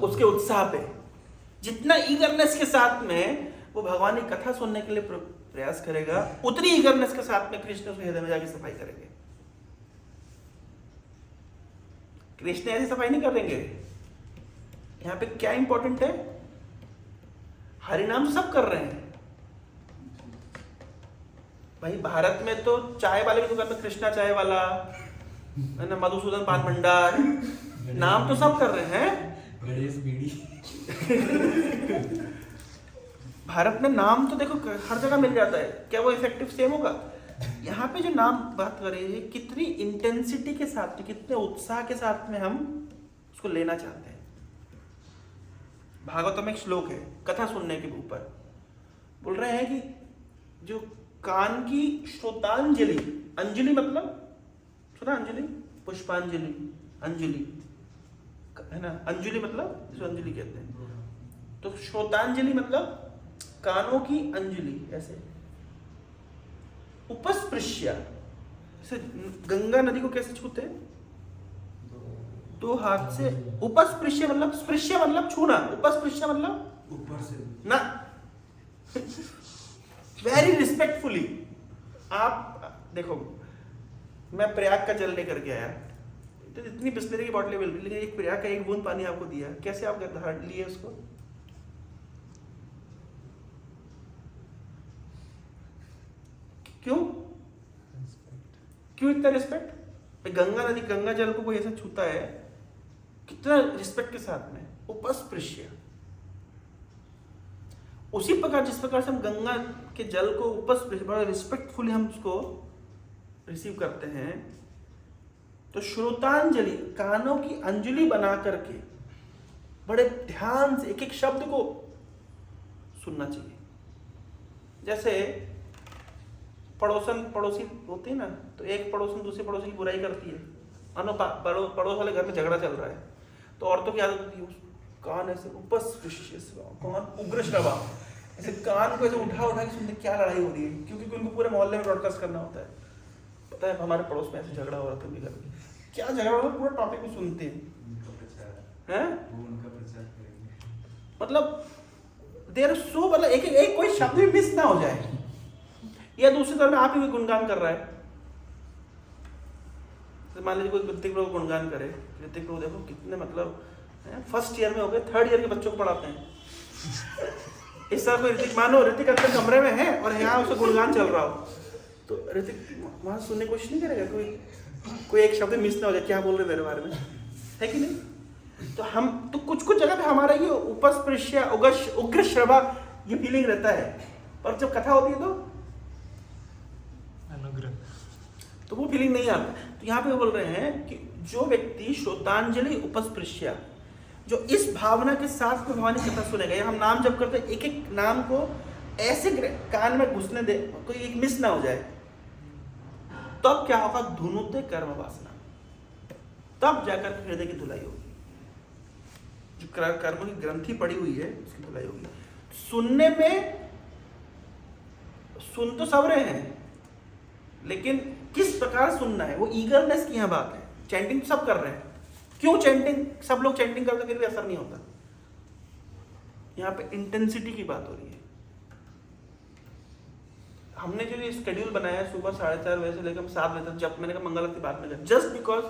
Speaker 1: उसके उत्साह पे। जितना ईगरनेस के साथ में वो भगवान की कथा सुनने के लिए प्रयास करेगा, उतनी ईगरनेस के साथ में कृष्ण उसके हृदय में जाके सफाई करेंगे। कृष्ण ऐसी सफाई नहीं करेंगे। यहाँ पे क्या इंपॉर्टेंट है? हरिनाम सब कर रहे हैं भाई। भारत में तो चाय वाले की दुकान में कृष्णा चाय वाला है ना, मधुसूदन पान भंडार, नाम तो सब कर रहे हैं।
Speaker 2: गणेश बीड़ी
Speaker 1: भारत में नाम तो देखो हर जगह मिल जाता है, क्या वो इफेक्टिव सेम होगा? यहाँ पे जो नाम बात कर रहे हैं, कितनी इंटेंसिटी के साथ में, कितने उत्साह के साथ में हम उसको लेना चाहते हैं। भागवत में एक श्लोक है कथा सुनने के ऊपर, बोल रहे हैं कि जो कान की श्रोतांजलि, अंजलि मतलब सुना, अंजलि पुष्पांजलि, अंजलि है ना, अंजलि मतलब जिसको अंजलि कहते हैं। तो श्रोतांजलि मतलब कानों की अंजलि, ऐसे उपस्पृश्य, जैसे गंगा नदी को कैसे छूते हैं? दो हाथ से। उपस्पृश्य मतलब, स्पृश्य मतलब छूना, उपस्पृश्य मतलब
Speaker 2: ऊपर से
Speaker 1: ना, वेरी रिस्पेक्टफुली। आप देखो, मैं प्रयाग का जल लेकर के आया, तो इतनी बिस्लरी की बॉटल मिल रही, लेकिन एक प्रयाग का एक बूंद पानी आपको दिया, कैसे आप लिए उसको? क्यों इतना रिस्पेक्ट? गंगा नदी, गंगा जल को कोई ऐसा छूता है कितना रिस्पेक्ट के साथ में, उपस्पृश्य। उसी प्रकार जिस प्रकार से हम गंगा के जल को उपस्पृश्य, बड़ा रिस्पेक्टफुली हम उसको रिसीव करते हैं, तो श्रोतांजलि, कानों की अंजलि बना करके बड़े ध्यान से एक एक शब्द को सुनना चाहिए। जैसे पड़ोसी होती है ना, तो एक पड़ोसन दूसरे पड़ोसी की बुराई करती है, पड़ोस वाले घर में झगड़ा चल रहा है, तो औरतों की आदत होती है कान ऐसे उपस्पृश्य, कान उग्र श्रवा, ऐसे कान को ऐसे उठा के सुनते क्या लड़ाई हो रही है, क्योंकि उनको पूरे मोहल्ले में ब्रॉडकास्ट करना होता है। पता है हमारे पड़ोस में ऐसे झगड़ा हो रहा था, उनके घर में क्या झगड़ा हो रहा है, पूरा टॉपिक को सुनते हैं, मतलब देर सो, मतलब एक कोई शब्द भी मिस ना हो जाए। या दूसरी तरफ में आप ही गुणगान कर रहा है, तो मान लीजिए कोई ऋतिक प्रभु गुणगान करे, ऋतिक प्रभु देखो कितने मतलब फर्स्ट ईयर में हो गए, थर्ड ईयर के बच्चों को पढ़ाते हैं। इस तरह कोई ऋतिक, मानो ऋतिक अपने कमरे में है और यहाँ उसे गुणगान चल रहा हो, तो ऋतिक वहाँ सुनने की कोशिश नहीं करेगा, कोई एक शब्द मिस ना हो जाए, क्या बोल रहे मेरे बारे में, है कि नहीं? तो हम तो कुछ जगह पे हमारा ये उपस्पृश्य उग्र श्रवा ये फीलिंग रहता है, पर जब कथा होती है तो
Speaker 3: अनुग्रह,
Speaker 1: तो वो फीलिंग नहीं आता। तो यहाँ पे बोल रहे हैं कि जो व्यक्ति श्रोतांजलि उपस्पृश्य, जो इस भावना के साथ में भवानी कथा सुनेगा, या हम नाम जब करते हैं एक एक नाम को ऐसे कान में घुसने दे, कोई एक मिस ना हो जाए, तब क्या होगा? धुनुते कर्म वासना, तब जाकर हृदय की धुलाई होगी, जो कर्म की ग्रंथि पड़ी हुई है उसकी धुलाई होगी। सुनने में सुन तो सब रहे हैं, लेकिन किस प्रकार सुनना है, वो ईगरनेस की यहाँ बात है। चैंटिंग सब कर रहे हैं, क्यों चैंटिंग? सब लोग चैंटिंग करते फिर भी असर नहीं होता। यहाँ पे इंटेंसिटी की बात हो रही है। हमने जो ये शेड्यूल बनाया है सुबह 4:30 बजे से लेकर 7 बजे तक, जब मैंने कहा मंगल की बात में, जस्ट बिकॉज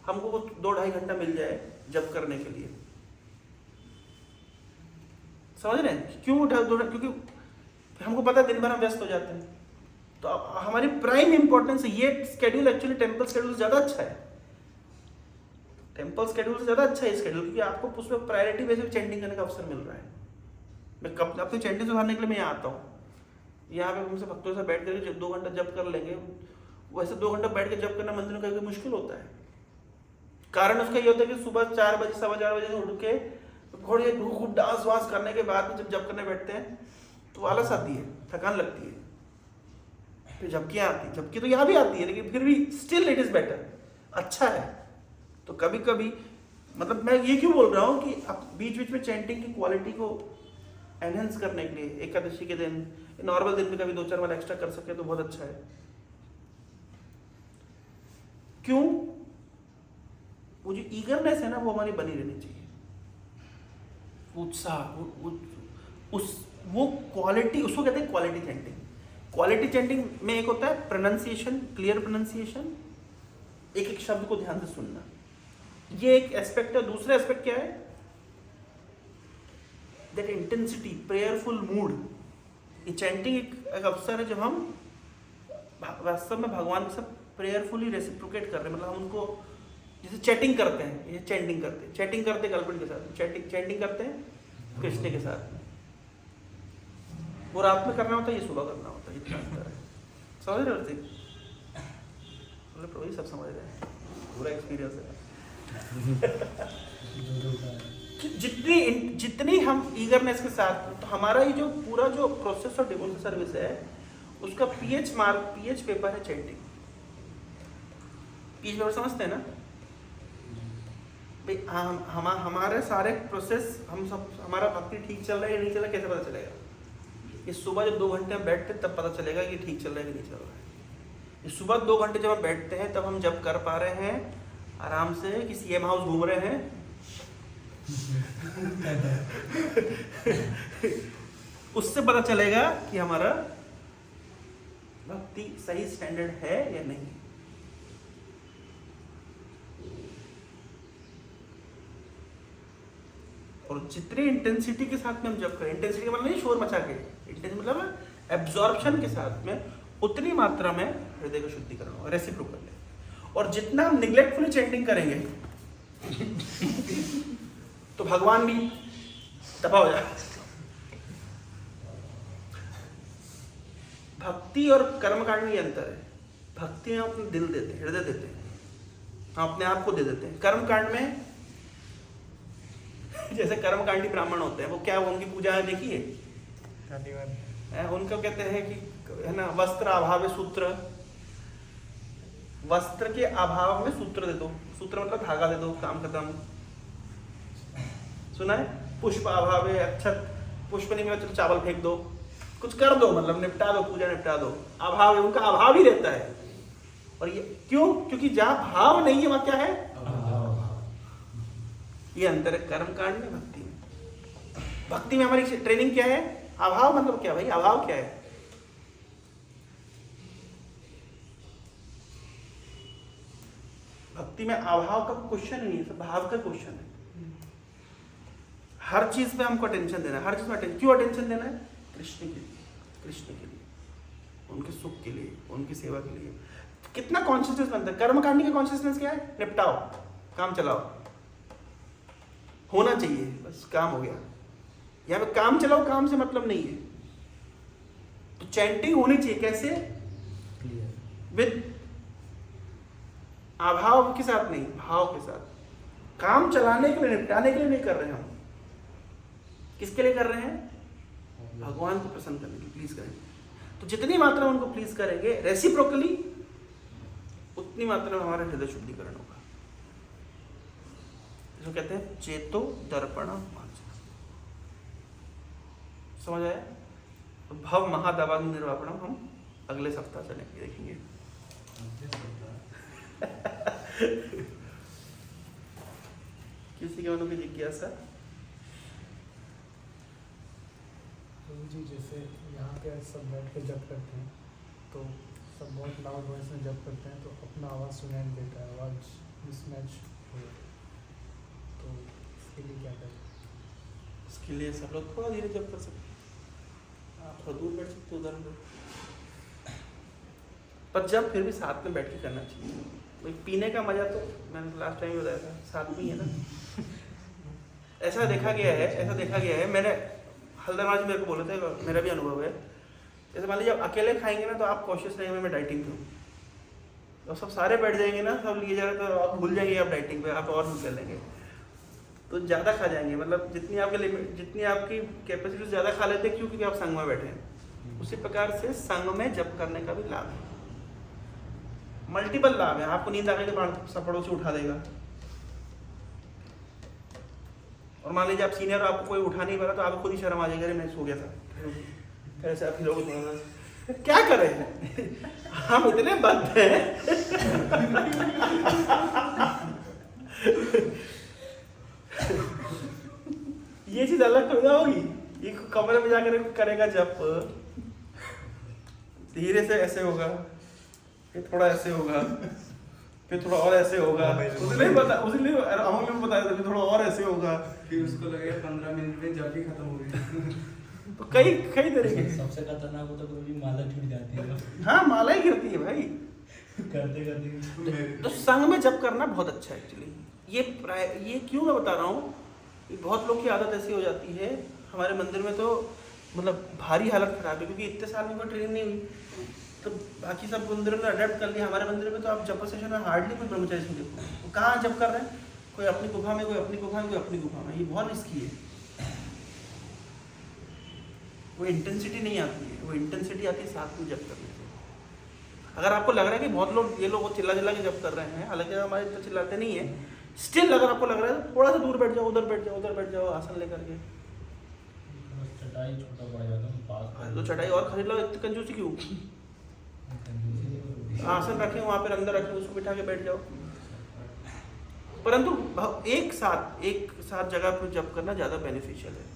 Speaker 1: हमको वो 2-2.5 घंटा मिल जाए जब करने के लिए, समझ रहे हैं? क्यों क्योंकि हमको पता है दिन भर हम व्यस्त हो जाते हैं। तो हमारी प्राइम इंपॉर्टेंस ये शेड्यूल, एक्चुअली टेम्पल शेड्यूल ज्यादा अच्छा है, टेम्पल शेड्यूल से ज्यादा अच्छा है शेड्यूल, क्योंकि आपको उसमें प्रायोरिटी बेसिस पे चैंटिंग करने का अवसर मिल रहा है। मैं कब अपनी चैंटिंग सुधारने के लिए मैं यहाँ आता हूँ, यहाँ पे हमसे भक्तों से बैठ करके 2 घंटा जब कर लेंगे, वैसे 2 घंटा बैठ के जब करना मंदिर में करके मुश्किल होता है। कारण उसका ये होता है कि सुबह 4 बजे 4:15 बजे उठ के थोड़ी खूब डांस वांस करने के बाद जब करने बैठते हैं तो आलस आती है, थकान लगती है, फिर झपकियाँ आती है। झपकी तो यहाँ भी आती है, लेकिन फिर भी स्टिल इट इज बेटर, अच्छा है। तो कभी कभी मतलब मैं ये क्यों बोल रहा हूँ कि आप बीच बीच में चैंटिंग की क्वालिटी को एनहेंस करने के लिए एकादशी के दिन, नॉर्मल दिन में कभी 2-4 बार एक्स्ट्रा कर सके तो बहुत अच्छा है। क्यों? वो जो ईगरनेस है ना, वो हमारी बनी रहनी चाहिए, उत्साह, वो क्वालिटी, उसको कहते हैं क्वालिटी चैंटिंग। क्वालिटी चैंटिंग में एक होता है प्रोनाउंसिएशन, क्लियर प्रोनाउंसिएशन, एक एक शब्द को ध्यान से सुनना, ये एक एस्पेक्ट है। दूसरा एस्पेक्ट क्या है? That intensity, prayerful mood. ये चैंटिंग एक अवसर है जब हम वास्तव में भगवान के साथ प्रेयरफुली रेसिप्रोकेट कर रहे हैं, मतलब हम उनको जैसे चैटिंग करते हैं, ये चैंटिंग करते गर्लफ्रेंड के साथ, चैटिंग करते हैं कृष्ण के साथ। वो रात में करना होता है, ये सुबह करना होता है, इतना अंतर है। समझ रहे हो? प्रभु सब समझ रहे हैं, पूरा एक्सपीरियंस है। जितनी हम ईगरनेस के साथ, तो हमारा ये जो पूरा जो प्रोसेस ऑफ डिवोशनल सर्विस है, उसका पीएच पेपर है चैंटिंग। पीएच पेपर समझते हैं ना भाई? हमारे सारे प्रोसेस, हम सब, हमारा भक्ति ठीक चल रहा है या नहीं चल रहा, कैसे पता चलेगा? ये सुबह जब 2 घंटे हम बैठते तब पता चलेगा कि ठीक चल रहा है कि नहीं चल रहा है। ये सुबह 2 घंटे जब हम बैठते हैं तब हम जब कर पा रहे हैं आराम से कि सीएम हाउस घूम रहे हैं उससे पता चलेगा कि हमारा भक्ति सही स्टैंडर्ड है या नहीं। और जितनी इंटेंसिटी के साथ में हम जब करें, इंटेंसिटी मतलब नहीं शोर मचा के, इंटेंसिटी मतलब एब्जॉर्प्शन के साथ में, उतनी मात्रा में हृदय का शुद्धिकरण होगा, रेसिप्रोकल। और जितना हम निग्लेक्टफुली चैंटिंग करेंगे तो भगवान भी दबा हो जाएगा। भक्ति और कर्मकांड में अंतर है। भक्ति में अपने दिल देते हैं, हृदय देते हैं, हम अपने आप को दे देते हैं। कर्मकांड में जैसे कर्मकांडी ब्राह्मण होते हैं, वो क्या, उनकी पूजा देखी है, उनको कहते हैं कि है ना, वस्त्र अभाव सूत्र, वस्त्र के अभाव में सूत्र दे दो। सूत्र मतलब धागा दे दो, काम खत्म। सुना है? पुष्प अभाव है, अक्षत, पुष्प नहीं मिला चलो चावल फेंक दो, कुछ कर दो, मतलब निपटा दो, पूजा निपटा दो। अभाव है, उनका अभाव ही रहता है। और ये क्यों? क्योंकि जहां भाव नहीं है वहां क्या है? ये अंतर है कर्मकांड में, भक्ति में। भक्ति में हमारी ट्रेनिंग क्या है? अभाव मतलब क्या भाई? अभाव क्या है? भक्ति में अभाव का क्वेश्चन नहीं है, सब भाव का क्वेश्चन है। हर चीज पे हमको अटेंशन देना है, हर चीज में क्यों अटेंशन देना है? कृष्ण के लिए, कृष्ण के लिए। उनके सुख के लिए, उनकी सेवा के लिए। कितना कॉन्शियसनेस बनता है। कर्मकांडी का कॉन्शियसनेस क्या है? निपटाओ, काम चलाओ, होना चाहिए, बस काम हो गया। यहाँ पे काम चलाओ, काम से मतलब नहीं है। तो चैंटिंग होनी चाहिए कैसे? विद अभाव के साथ नहीं, भाव के साथ। काम चलाने के लिए, निपटाने के लिए नहीं कर रहे हैं हम। किसके लिए कर रहे हैं? भगवान को प्रसन्न करने के लिए, प्लीज करेंगे। तो जितनी मात्रा में उनको प्लीज करेंगे रेसिप्रोकली, उतनी मात्रा में हमारा हृदय शुद्धिकरण होगा। इसको कहते हैं चेतो दर्पण मार्जन। समझ आया? तो भव महादावाग्नि निर्वापणम हम अगले सप्ताह चलेंगे, देखेंगे। किसी के मन में जिज्ञासा?
Speaker 3: जी जैसे यहाँ पे सब बैठ के जप करते हैं तो सब बहुत लाउड वॉइस में जप करते हैं तो अपना आवाज़ सुनाई नहीं देता है, आवाज़ मिसमैच हो जाती है, तो इसके लिए क्या करें?
Speaker 1: इसके लिए सब लोग थोड़ा धीरे जप कर सकते हैं। आप थोड़ा दूर बैठ सकते हो, उधर उधर, पर जब फिर भी साथ में बैठ के करना चाहिए। भाई पीने का मजा तो मैंने लास्ट टाइम बताया था, साथ में ही है ना। ऐसा देखा गया है, मैंने हल्दरवाज मेरे को बोले थे, मेरा भी अनुभव है। जैसे मान लीजिए आप अकेले खाएंगे ना तो आप कॉशियस रहेंगे मैं डाइटिंग पे हूँ, और सब सारे बैठ जाएंगे ना, सब लिए जा रहे तो आप भूल जाएंगे आप डाइटिंग पे, आप और भूल कर लेंगे, तो ज़्यादा खा जाएंगे। मतलब जितनी आपके लिमिट, जितनी आपकी कैपेसिटी से ज़्यादा खा लेते हैं, क्यों? क्योंकि आप संग में बैठे हैं। उसी प्रकार से संग में जप करने का भी लाभ है, मल्टीपल लाभ है। आपको नींद आ गई तो सब पड़ोसी उठा देगा, और मान लीजिए आप सीनियर हो, आपको कोई उठा नहीं पा रहा तो आपको खुद ही शर्म आ जाएगी, अरे मैं सो गया था, फिर ऐसे आप लोग क्या करें। हम इतने बंद हैं। ये चीज अलग तो ना होगी। ये कमरे में जाकर करेगा जब धीरे से ऐसे होगा, फिर थोड़ा ऐसे होगा, फिर थोड़ा और ऐसे होगा, उसने बताया था, फिर थोड़ा और ऐसे होगा,
Speaker 2: फिर उसको लगेगा 15 मिनट में जब भी खत्म हो गई।
Speaker 1: तो कई तरीके।
Speaker 4: सबसे खतरनाक होता है कि माला छूट जाती है।
Speaker 1: हाँ, माला ही गिरती है भाई।
Speaker 4: करते करते
Speaker 1: तो संग में जप करना बहुत अच्छा है एक्चुअली। ये क्यों मैं बता रहा हूँ, बहुत लोग की आदत ऐसी हो जाती है। हमारे मंदिर में तो मतलब भारी हालत खराब है, क्योंकि इतने साल में कोई ट्रेनिंग नहीं हुई, तो बाकी सब मंदिरों ने अडेप्ट कर लिया। हमारे मंदिर में तो आप जप सेशन में हार्डली कोई ब्रह्मचारी नहीं देखो। वो कहाँ जप कर रहे हैं? कोई अपनी गुफा में, कोई अपनी गुफा में, कोई अपनी गुफा में। ये बहुत रिस्की है। वो इंटेंसिटी नहीं आती है, वो इंटेंसिटी आती है साथ में जप करने से। अगर आपको लग रहा है कि बहुत लोग, ये लोग चिल्ला चिल्ला के जप कर रहे हैं, हालांकि हमारे तो चिल्लाते नहीं है, स्टिल अगर आपको लग रहा है थोड़ा सा दूर बैठ जाओ, उधर बैठ जाओ, उधर बैठ जाओ, आसन लेकर के।
Speaker 4: चटाई छोटा पड़ जाता है पास,
Speaker 1: तो चटाई और खरीद लो, इतनी कंजूसी क्यों? आसन रखें वहाँ पे, अंदर रखें, उसको बिठा के बैठ जाओ। परंतु एक साथ जगह पर जप करना ज़्यादा बेनिफिशियल है।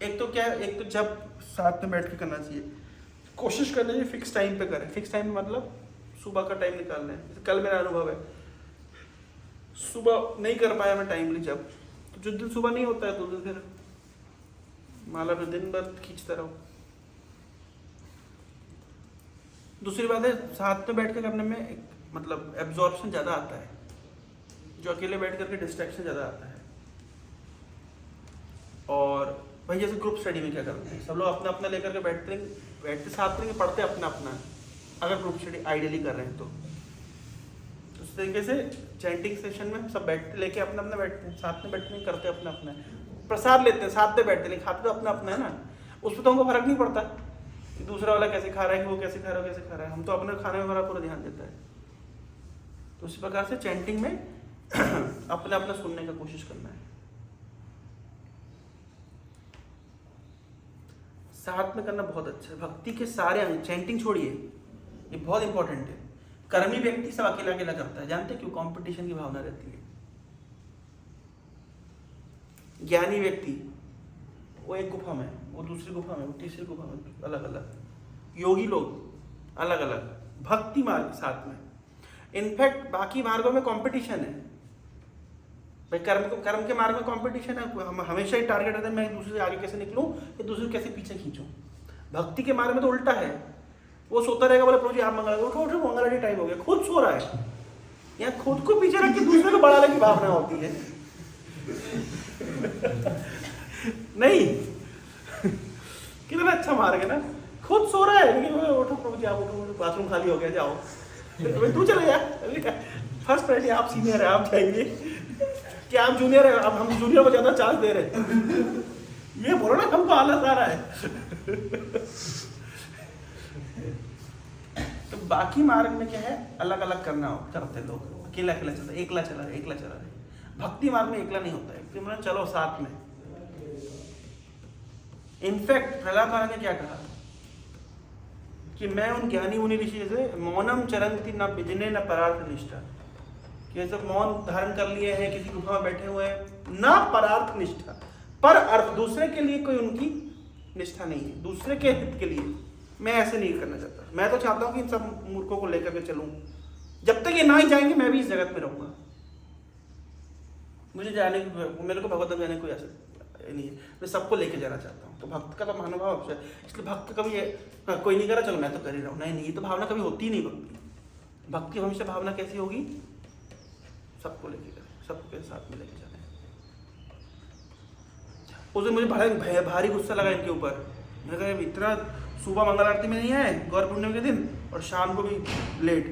Speaker 1: एक तो क्या, एक तो जब साथ में बैठ के करना चाहिए, कोशिश करना चाहिए फिक्स टाइम पे करें। फिक्स टाइम मतलब सुबह का टाइम निकालना है। कल मेरा अनुभव है, सुबह नहीं कर पाया मैं टाइमली जब, तो जिस दिन सुबह नहीं होता है तो दिन फिर माला पे दिन भर खींचता रहो। दूसरी बात है, साथ में बैठ कर करने में एक मतलब एब्जॉर्प्शन ज़्यादा आता है, जो अकेले बैठ करके डिस्ट्रैक्शन ज़्यादा आता है। और भाई जैसे ग्रुप स्टडी में क्या करते हैं, सब लोग अपना अपना लेकर के बैठते साथ में, पढ़ते अपना अपना। अगर ग्रुप स्टडी आइडियली कर रहे हैं तो उस तरीके से चैंटिंग सेशन में सब बैठते, लेके अपना अपना बैठते हैं, साथ में बैठते हैं, करते अपना अपना। प्रसाद लेते हैं साथ में बैठते, लेकिन खाते तो अपना अपना है ना। उस पर तो हमको फर्क नहीं पड़ता कि दूसरा वाला कैसे खा रहा है, कि वो कैसे खा रहा है, कैसे खा रहा है। हम तो अपने खाने में हमारा पूरा ध्यान देता है। तो उसी प्रकार से चैंटिंग में अपना अपना सुनने का कोशिश करना है। साथ में करना बहुत अच्छा है। भक्ति के सारे अंग, चैंटिंग छोड़िए, ये बहुत इंपॉर्टेंट है। कर्मी व्यक्ति सब अकेला अकेला करता है, जानते क्यों? कंपटीशन की भावना रहती है। ज्ञानी व्यक्ति वो एक गुफा में, वो दूसरी गुफा में, वो तीसरी गुफा में, अलग अलग। योगी लोग अलग अलग, भक्ति मार्ग साथ में। इनफैक्ट बाकी मार्गों में कंपटीशन है भाई। कर्म के मार्ग में कंपटीशन है। हम हमेशा ही टारगेट रहता है मैं दूसरे से आगे कैसे निकलूं, या दूसरे को कैसे पीछे खींचूं। भक्ति के मार्ग में तो उल्टा है, वो सोता रहेगा, बोले प्रभु जी आप मंगल उठो उठो मंगलारती टाइम हो गया, खुद सो रहा है। यहाँ खुद को पीछे रख के दूसरे को बढ़ाने की भावना होती है नहीं कितना अच्छा मार्ग है ना, खुद सो रहा है लेकिन उठो प्रभु जी आप उठो, बाथरूम खाली हो गया जाओ, तू चले जा, फर्स्ट प्रायोरिटी आप सीनियर है आप जाएंगे, क्या आप जूनियर है, अब हम जूनियर को ज्यादा चांस दे रहे हैं, ये बोलो ना हमको आलस आ रहा है तो बाकी मार्ग में क्या है, अलग अलग करना हो करते लोग, अकेला अकेला चलता, एकला चला रहे। भक्ति मार्ग में एकला नहीं होता है, मतलब चलो साथ में। इनफैक्ट प्रहलाद महाराज ने क्या कहा कि मैं उन ज्ञानी मुनि ऋषि से मौनम चरंती न बिजने न परार्थ निष्ठा, कि सब मौन धारण कर लिए हैं, किसी गुफा में बैठे हुए हैं, न परार्थ निष्ठा, पर अर्थ दूसरे के लिए कोई उनकी निष्ठा नहीं है, दूसरे के हित के लिए। मैं ऐसे नहीं करना चाहता, मैं तो चाहता हूँ कि इन सब मूर्खों को लेकर के चलूँ, जब तक ये ना ही जाएंगे मैं भी इस जगत में रहूंगा, मुझे जाने मेरे को भगवत जाने कोई ऐसा नहीं है, मैं सबको लेके जाना चाहता हूँ। तो भक्त का तो महानुभाव है, इसलिए भक्त कभी कोई नहीं करा चलो मैं तो कर ही रहा हूँ, नहीं, ये तो भावना कभी होती ही नहीं। भक्ति हमेशा भावना कैसी होगी, सबको लेके जाए, सबके साथ में लेके जाना है। उस दिन मुझे भारी गुस्सा लगा इनके ऊपर, मैंने कहा इतना सुबह मंगल आरती में नहीं आए गौर पूर्णिमा के दिन और शाम को भी लेट।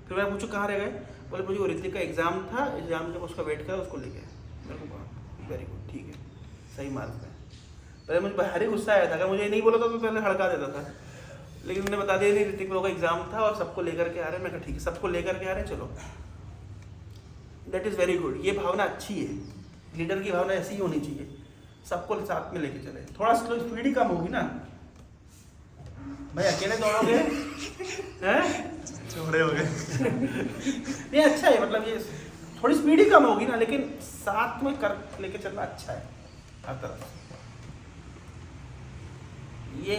Speaker 1: फिर मैं पूछूँ कहाँ रह गए, बोले मुझे वो ऋतिक का एग्जाम था, एग्जाम जब उसका वेट करा उसको ले गए। मेरे को कहा वेरी गुड, ठीक है, सही मार्ग में। पहले मुझे भारी गुस्सा आया था, अगर मुझे नहीं बोला तो मैं पहले हड़का देता था, लेकिन उन्होंने बता दिया नहीं ऋतिक लोगों का एग्जाम था और सबको लेकर के आ रहे हैं। मैं कहा ठीक है, सबको लेकर के आ रहे हैं, चलो दैट इज़ वेरी गुड। ये भावना अच्छी है, लीडर की भावना ऐसी ही होनी चाहिए, सबको साथ में लेके चले। थोड़ा स्पीड ही कम होगी ना भाई, अकेले दौड़ोगे हैं
Speaker 2: छोड़े हो गए
Speaker 1: ये अच्छा है, मतलब ये थोड़ी स्पीड ही कम होगी ना, लेकिन साथ में कर लेके चलना अच्छा है हर तरफ से। ये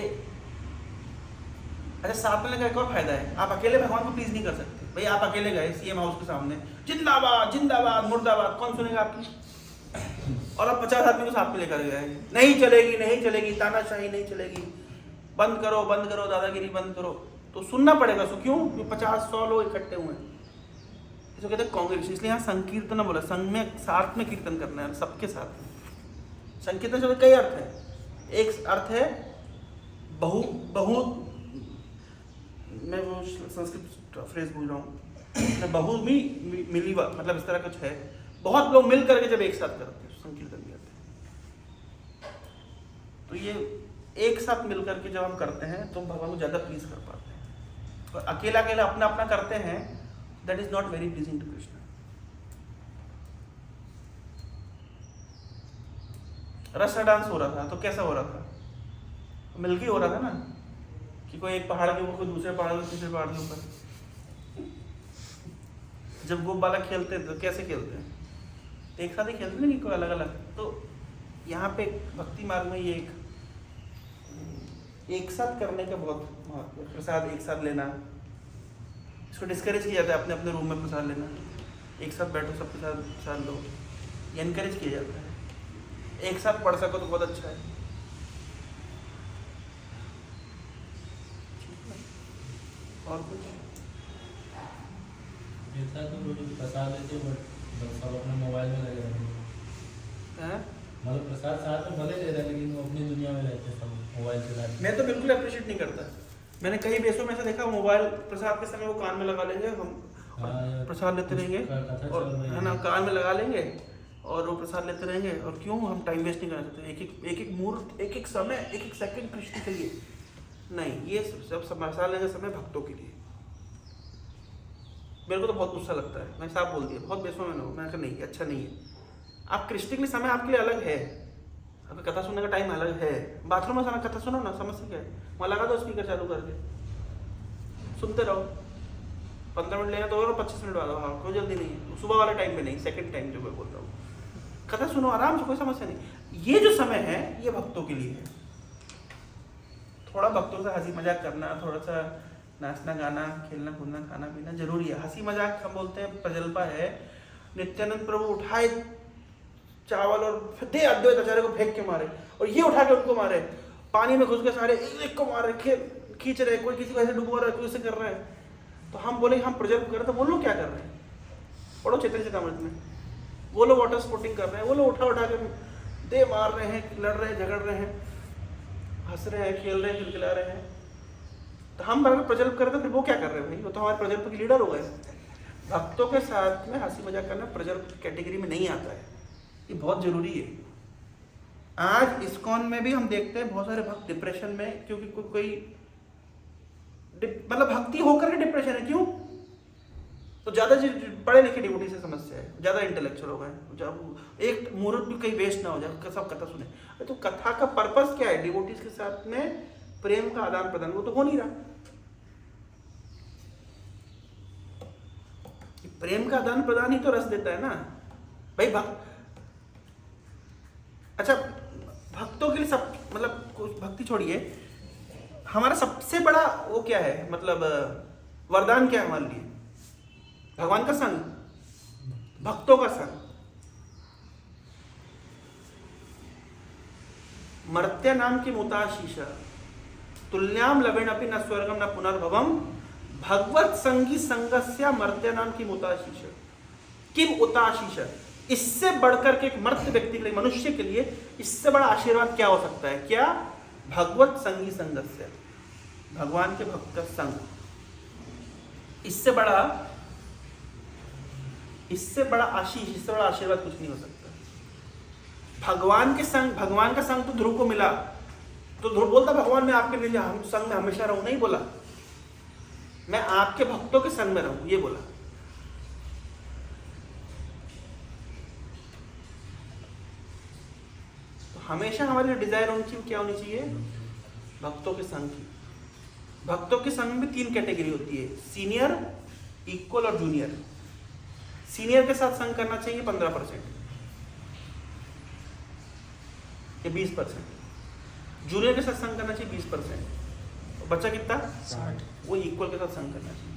Speaker 1: अच्छा, साथ में लेकर एक और फायदा है, आप अकेले भगवान को प्लीज नहीं कर सकते। भाई आप अकेले गए सीएम हाउस के सामने, जिंदाबाद जिंदाबाद मुर्दाबाद, कौन सुनेगा आपकी? और आप 50 आदमी को साथ में लेकर गए, नहीं चलेगी नहीं चलेगी, तानाशाही नहीं चलेगी, बंद करो दादागिरी बंद करो, तो सुनना पड़ेगा। सो क्यों? 50-100 लोग इकट्ठे हुए हैं, इसको कहते हैं कांग्रेगेशन। इसलिए यहाँ संकीर्तन बोला, संघ में साथ में कीर्तन करना है, सबके साथ। संकीर्तन शब्द कई अर्थ है, एक अर्थ है बहु मैं वो संस्कृत फ्रेज भूल रहा हूँ, बहु भी मिली, मतलब इस तरह कुछ है, बहुत लोग मिल करके जब एक साथ करते हैं संकीर्तन कहते हैं। तो ये एक साथ मिल करके जब हम करते हैं तो भगवान को ज़्यादा प्लीज कर पाते हैं। और अकेला अकेला अपना अपना करते हैं, that is not very pleasing to Krishna. Rasa dance हो रहा था तो कैसा हो रहा था, मिलके हो रहा था ना, कि कोई एक पहाड़ के ऊपर, कोई दूसरे पहाड़ के, तीसरे पहाड़ के ऊपर। जब गोप बालक खेलते हैं तो कैसे खेलते हैं, एक साथ ही खेलते हैं कि कोई अलग अलग। तो यहाँ पे भक्ति मार्ग में ये एक साथ करने का बहुत महत्व है। प्रसाद एक साथ लेना, इसको डिस्करेज किया जाता है, अपने अपने रूम में प्रसाद लेना, एक साथ बैठो सबके साथ प्रसाद लो, ये इनकरेज किया जाता है। एक साथ पढ़ सको तो बहुत अच्छा है। और कुछ
Speaker 4: ऐसा तो लोग प्रसाद लेते हैं बट सब अपने मोबाइल में लगे रहते हैं,
Speaker 1: हैं?
Speaker 4: मतलब प्रसाद साथ में भले ले रहे हैं लेकिन वो अपनी दुनिया में रहते हैं, सब मोबाइल चलाते।
Speaker 1: मैं तो बिल्कुल अप्रिशिएट नहीं करता। मैंने कई देशों में ऐसा देखा, मोबाइल प्रसाद के समय वो कान में लगा लेंगे, हम प्रसाद लेते रहेंगे और है ना, कान में लगा लेंगे और वो प्रसाद लेते रहेंगे। और क्यों? हम टाइम वेस्ट नहीं करना चाहते, एक एक मुहूर्त, एक एक समय, एक एक सेकंड कृष्ण के लिए नहीं, ये सब प्रसाद लेने का समय भक्तों के लिए। मेरे को तो बहुत गुस्सा लगता है, मैं साफ बोल दिया, बहुत बेसों में मैंने कहा नहीं, अच्छा नहीं है। आप कृष्ण के लिए समय आपके लिए अलग है, आपका कथा सुनने का टाइम अलग है। बाथरूम में कथा सुनो ना, समस्या क्या है? वहाँ लगा दो स्पीकर चालू करके, सुनते रहो, 15 मिनट लेना तो 25 मिनट वाला, हाँ कोई जल्दी नहीं है, सुबह वाले टाइम पे नहीं, सेकंड टाइम जो मैं बोल रहा हूँ, कथा सुनो आराम से, कोई समस्या नहीं। ये जो समय है ये भक्तों के लिए है। थोड़ा भक्तों से हंसी मजाक करना, थोड़ा सा नाचना गाना, खेलना कूदना, खाना पीना जरूरी है। हंसी मजाक हम बोलते हैं प्रजल्पा है। नित्यानंद प्रभु उठाए चावल और दे अद्वैत आचार्य को फेंक के मारे, और ये उठा के उनको मारे, पानी में घुस के सारे एक को मार रहे, खींच रहे, कोई किसी को ऐसे डुबो रहा है, कोई ऐसे कर रहा है। तो हम बोले हम प्रिजर्व कर रहे, तो वो लोग क्या कर रहे हैं? पढ़ो चेतन चेतामृत में, वो लोग वाटर स्पोर्टिंग कर रहे हैं, वो लोग उठा उठा के दे मार रहे हैं, लड़ रहे हैं, झगड़ रहे हैं, हंस रहे हैं, खेल रहे हैं, खिलखिला रहे हैं। तो हम अगर प्रजल्प कर रहे हैं, फिर वो क्या कर रहे हैं भाई? वो तो हमारे प्रजल्प के लीडर हो गए। भक्तों के साथ में हंसी मजाक करना प्रजल्प कैटेगरी में नहीं आता है, ये बहुत जरूरी है। आज इस्कॉन में भी हम देखते हैं बहुत सारे भक्त डिप्रेशन में, क्योंकि कोई मतलब भक्ति होकर के डिप्रेशन है। क्यों? तो ज्यादा पढ़े लिखे डिवोटी से समस्या है, ज्यादा इंटेलेक्चुअल हो गए, जब एक मुहूर्त भी कहीं वेस्ट ना हो जाए, सब कथा सुने। तो कथा का पर्पस क्या है? डिवोटीज के साथ में प्रेम का आदान प्रदान, वो तो हो नहीं रहा। प्रेम का आदान प्रदान ही तो रस देता है ना भाई। अच्छा, भक्तों के लिए सब मतलब भक्ति छोड़िए, हमारा सबसे बड़ा वो क्या है, मतलब वरदान क्या है हमारे लिए? भगवान का संग, भक्तों का संग। मर्त्य नाम की मुताशीष तुल्याम लवेण अपि न स्वर्गम न पुनर्भवम भगवत संगी संगस्या मर्त्य नाम की मुताशीष किम उताशीष। इससे बढ़कर के एक मर्त्य व्यक्ति के लिए, मनुष्य के लिए इससे बड़ा आशीर्वाद क्या हो सकता है? क्या? भगवत संगी संगस्या, भगवान के भक्त का संग। इससे बड़ा आशीष, इससे बड़ा आशीर्वाद कुछ नहीं हो सकता। भगवान के संग, भगवान का संग तो ध्रुव को मिला, तो ध्रुव बोलता भगवान मैं आपके लिए हम संग में हमेशा रहूं, नहीं बोला मैं आपके भक्तों के संग में रहूं, ये बोला। तो हमेशा हमारी डिजायर होनी चाहिए, क्या होनी चाहिए? भक्तों के संग की। भक्तों के संग में 3 कैटेगरी होती है, सीनियर, इक्वल और जूनियर। सीनियर के साथ संग करना चाहिए 15% या 20%। जूनियर के साथ संग करना चाहिए 20%। बच्चा कितना? 60। वो इक्वल के साथ संग करना चाहिए।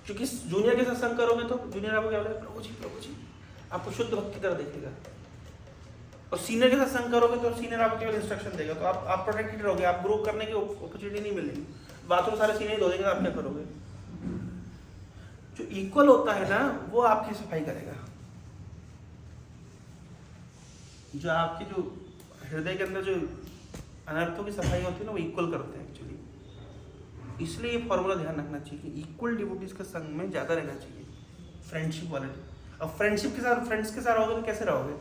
Speaker 1: क्योंकि जूनियर के साथ संग करोगे तो जूनियर आपको क्या बोलेगा? प्रभु जी आपको शुद्ध भक्त की तरह देखेगा। और सीनियर के साथ संग करोगे तो सीनियर आपको केवल इंस्ट्रक्शन देगा, तो आप प्रोटेक्टेड रहोगे, आप ग्रो करने की अपॉर्चुनिटी नहीं मिलेगी। बाथरूम सारे सीनियर धो देंगे तो आप क्या करोगे? जो इक्वल होता है ना, वो आपकी सफाई करेगा। जो आपकी जो हृदय के अंदर जो अनर्थों की सफाई होती है ना, वो इक्वल करते हैं एक्चुअली। इसलिए ये फॉर्मूला ध्यान रखना चाहिए कि इक्वल डिवोटीज के संग में ज्यादा रहना चाहिए, फ्रेंडशिप क्वालिटी। अब फ्रेंडशिप के साथ, फ्रेंड्स के साथ रहोगे तो कैसे रहोगे?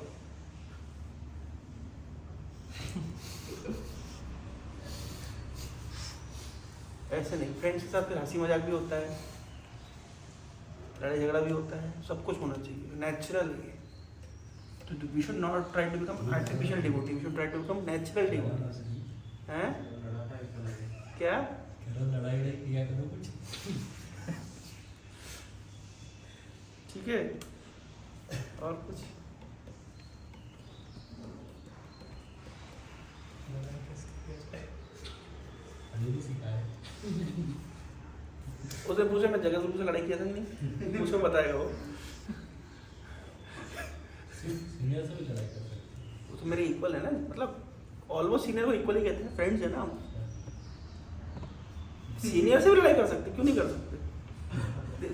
Speaker 1: ऐसे नहीं। फ्रेंड्स के साथ फिर हंसी मजाक भी होता है, लड़ाई झगड़ा भी होता है, सब कुछ होना चाहिए, नेचुरल है। तो we should not try to become artificial devotee, we should try to become natural devotee. हैं? क्या?
Speaker 4: लड़ाई किया करो कुछ।
Speaker 1: ठीक है, और कुछ? उसे पूछे मैं जगह से लड़ाई किया था कि नहीं, मुझे बताएगा वो।
Speaker 4: सीनियर से भी लड़ाई कर सकते हैं।
Speaker 1: वो तो मेरे इक्वल है ना, मतलब ऑलमोस्ट सीनियर को इक्वल ही कहते हैं, फ्रेंड्स है ना हम। सीनियर से भी लड़ाई कर सकते, क्यों नहीं कर सकते?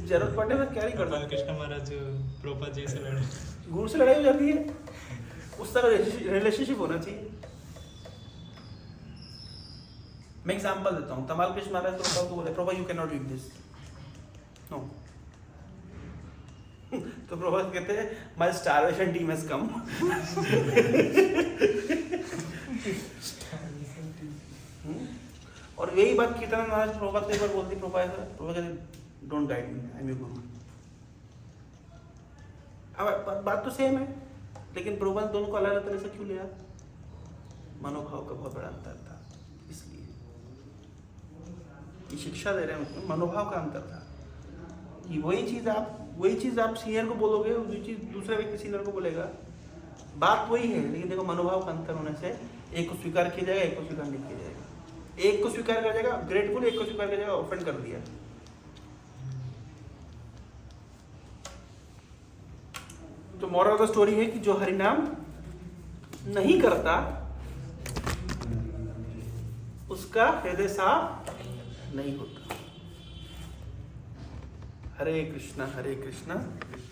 Speaker 1: जरूरत पड़ने पर क्या नहीं कर सकते।
Speaker 3: कृष्ण महाराज प्रभुपाद जी से लड़े,
Speaker 1: गुरु से लड़ाई हो जाती है, उस तरह रिलेशनशिप होना चाहिए। मैं एग्जांपल देता हूँ। तमाल कृष्ण महाराज प्रभुपाद को बोले, Prabhupada you can not read this, no. तो प्रभुपाद कहते हैं my starvation time has come. और यही बात कीर्तन महाराज प्रभुपाद से एक बार बोलती, प्रभुपाद कहते don't guide me, I am your गुरु। अब बात तो सेम है, लेकिन प्रभुपाद दोनों को अलग अलग तरह से क्यों लिया? मनोभाव का बहुत बड़ा अंतर था, इसलिए ये शिक्षा दे रहे हैं उसमें मनोभाव का अंतर था कि वही चीज आप सीनियर को बोलोगे, वही चीज दूसरा व्यक्ति सीनियर को बोलेगा, बात वही है, लेकिन देखो मनोभाव का अंतर होने से एक को स्वीकार किया जाएगा, एक को स्वीकार नहीं किया जाएगा। एक को स्वीकार कर जाएगा ग्रेटफुल, एक को स्वीकार कर जाएगा ऑफेंड कर दिया। तो मोरल ऑफ द स्टोरी है कि जो हरि नाम नहीं करता उसका हृदय साफ नहीं होता। हरे कृष्णा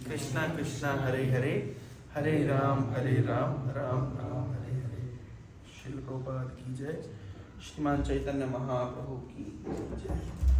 Speaker 1: कृष्णा कृष्णा हरे हरे, हरे राम राम राम हरे हरे। श्रील प्रभुपाद की जय। श्रीमान चैतन्य महाप्रभु की जय।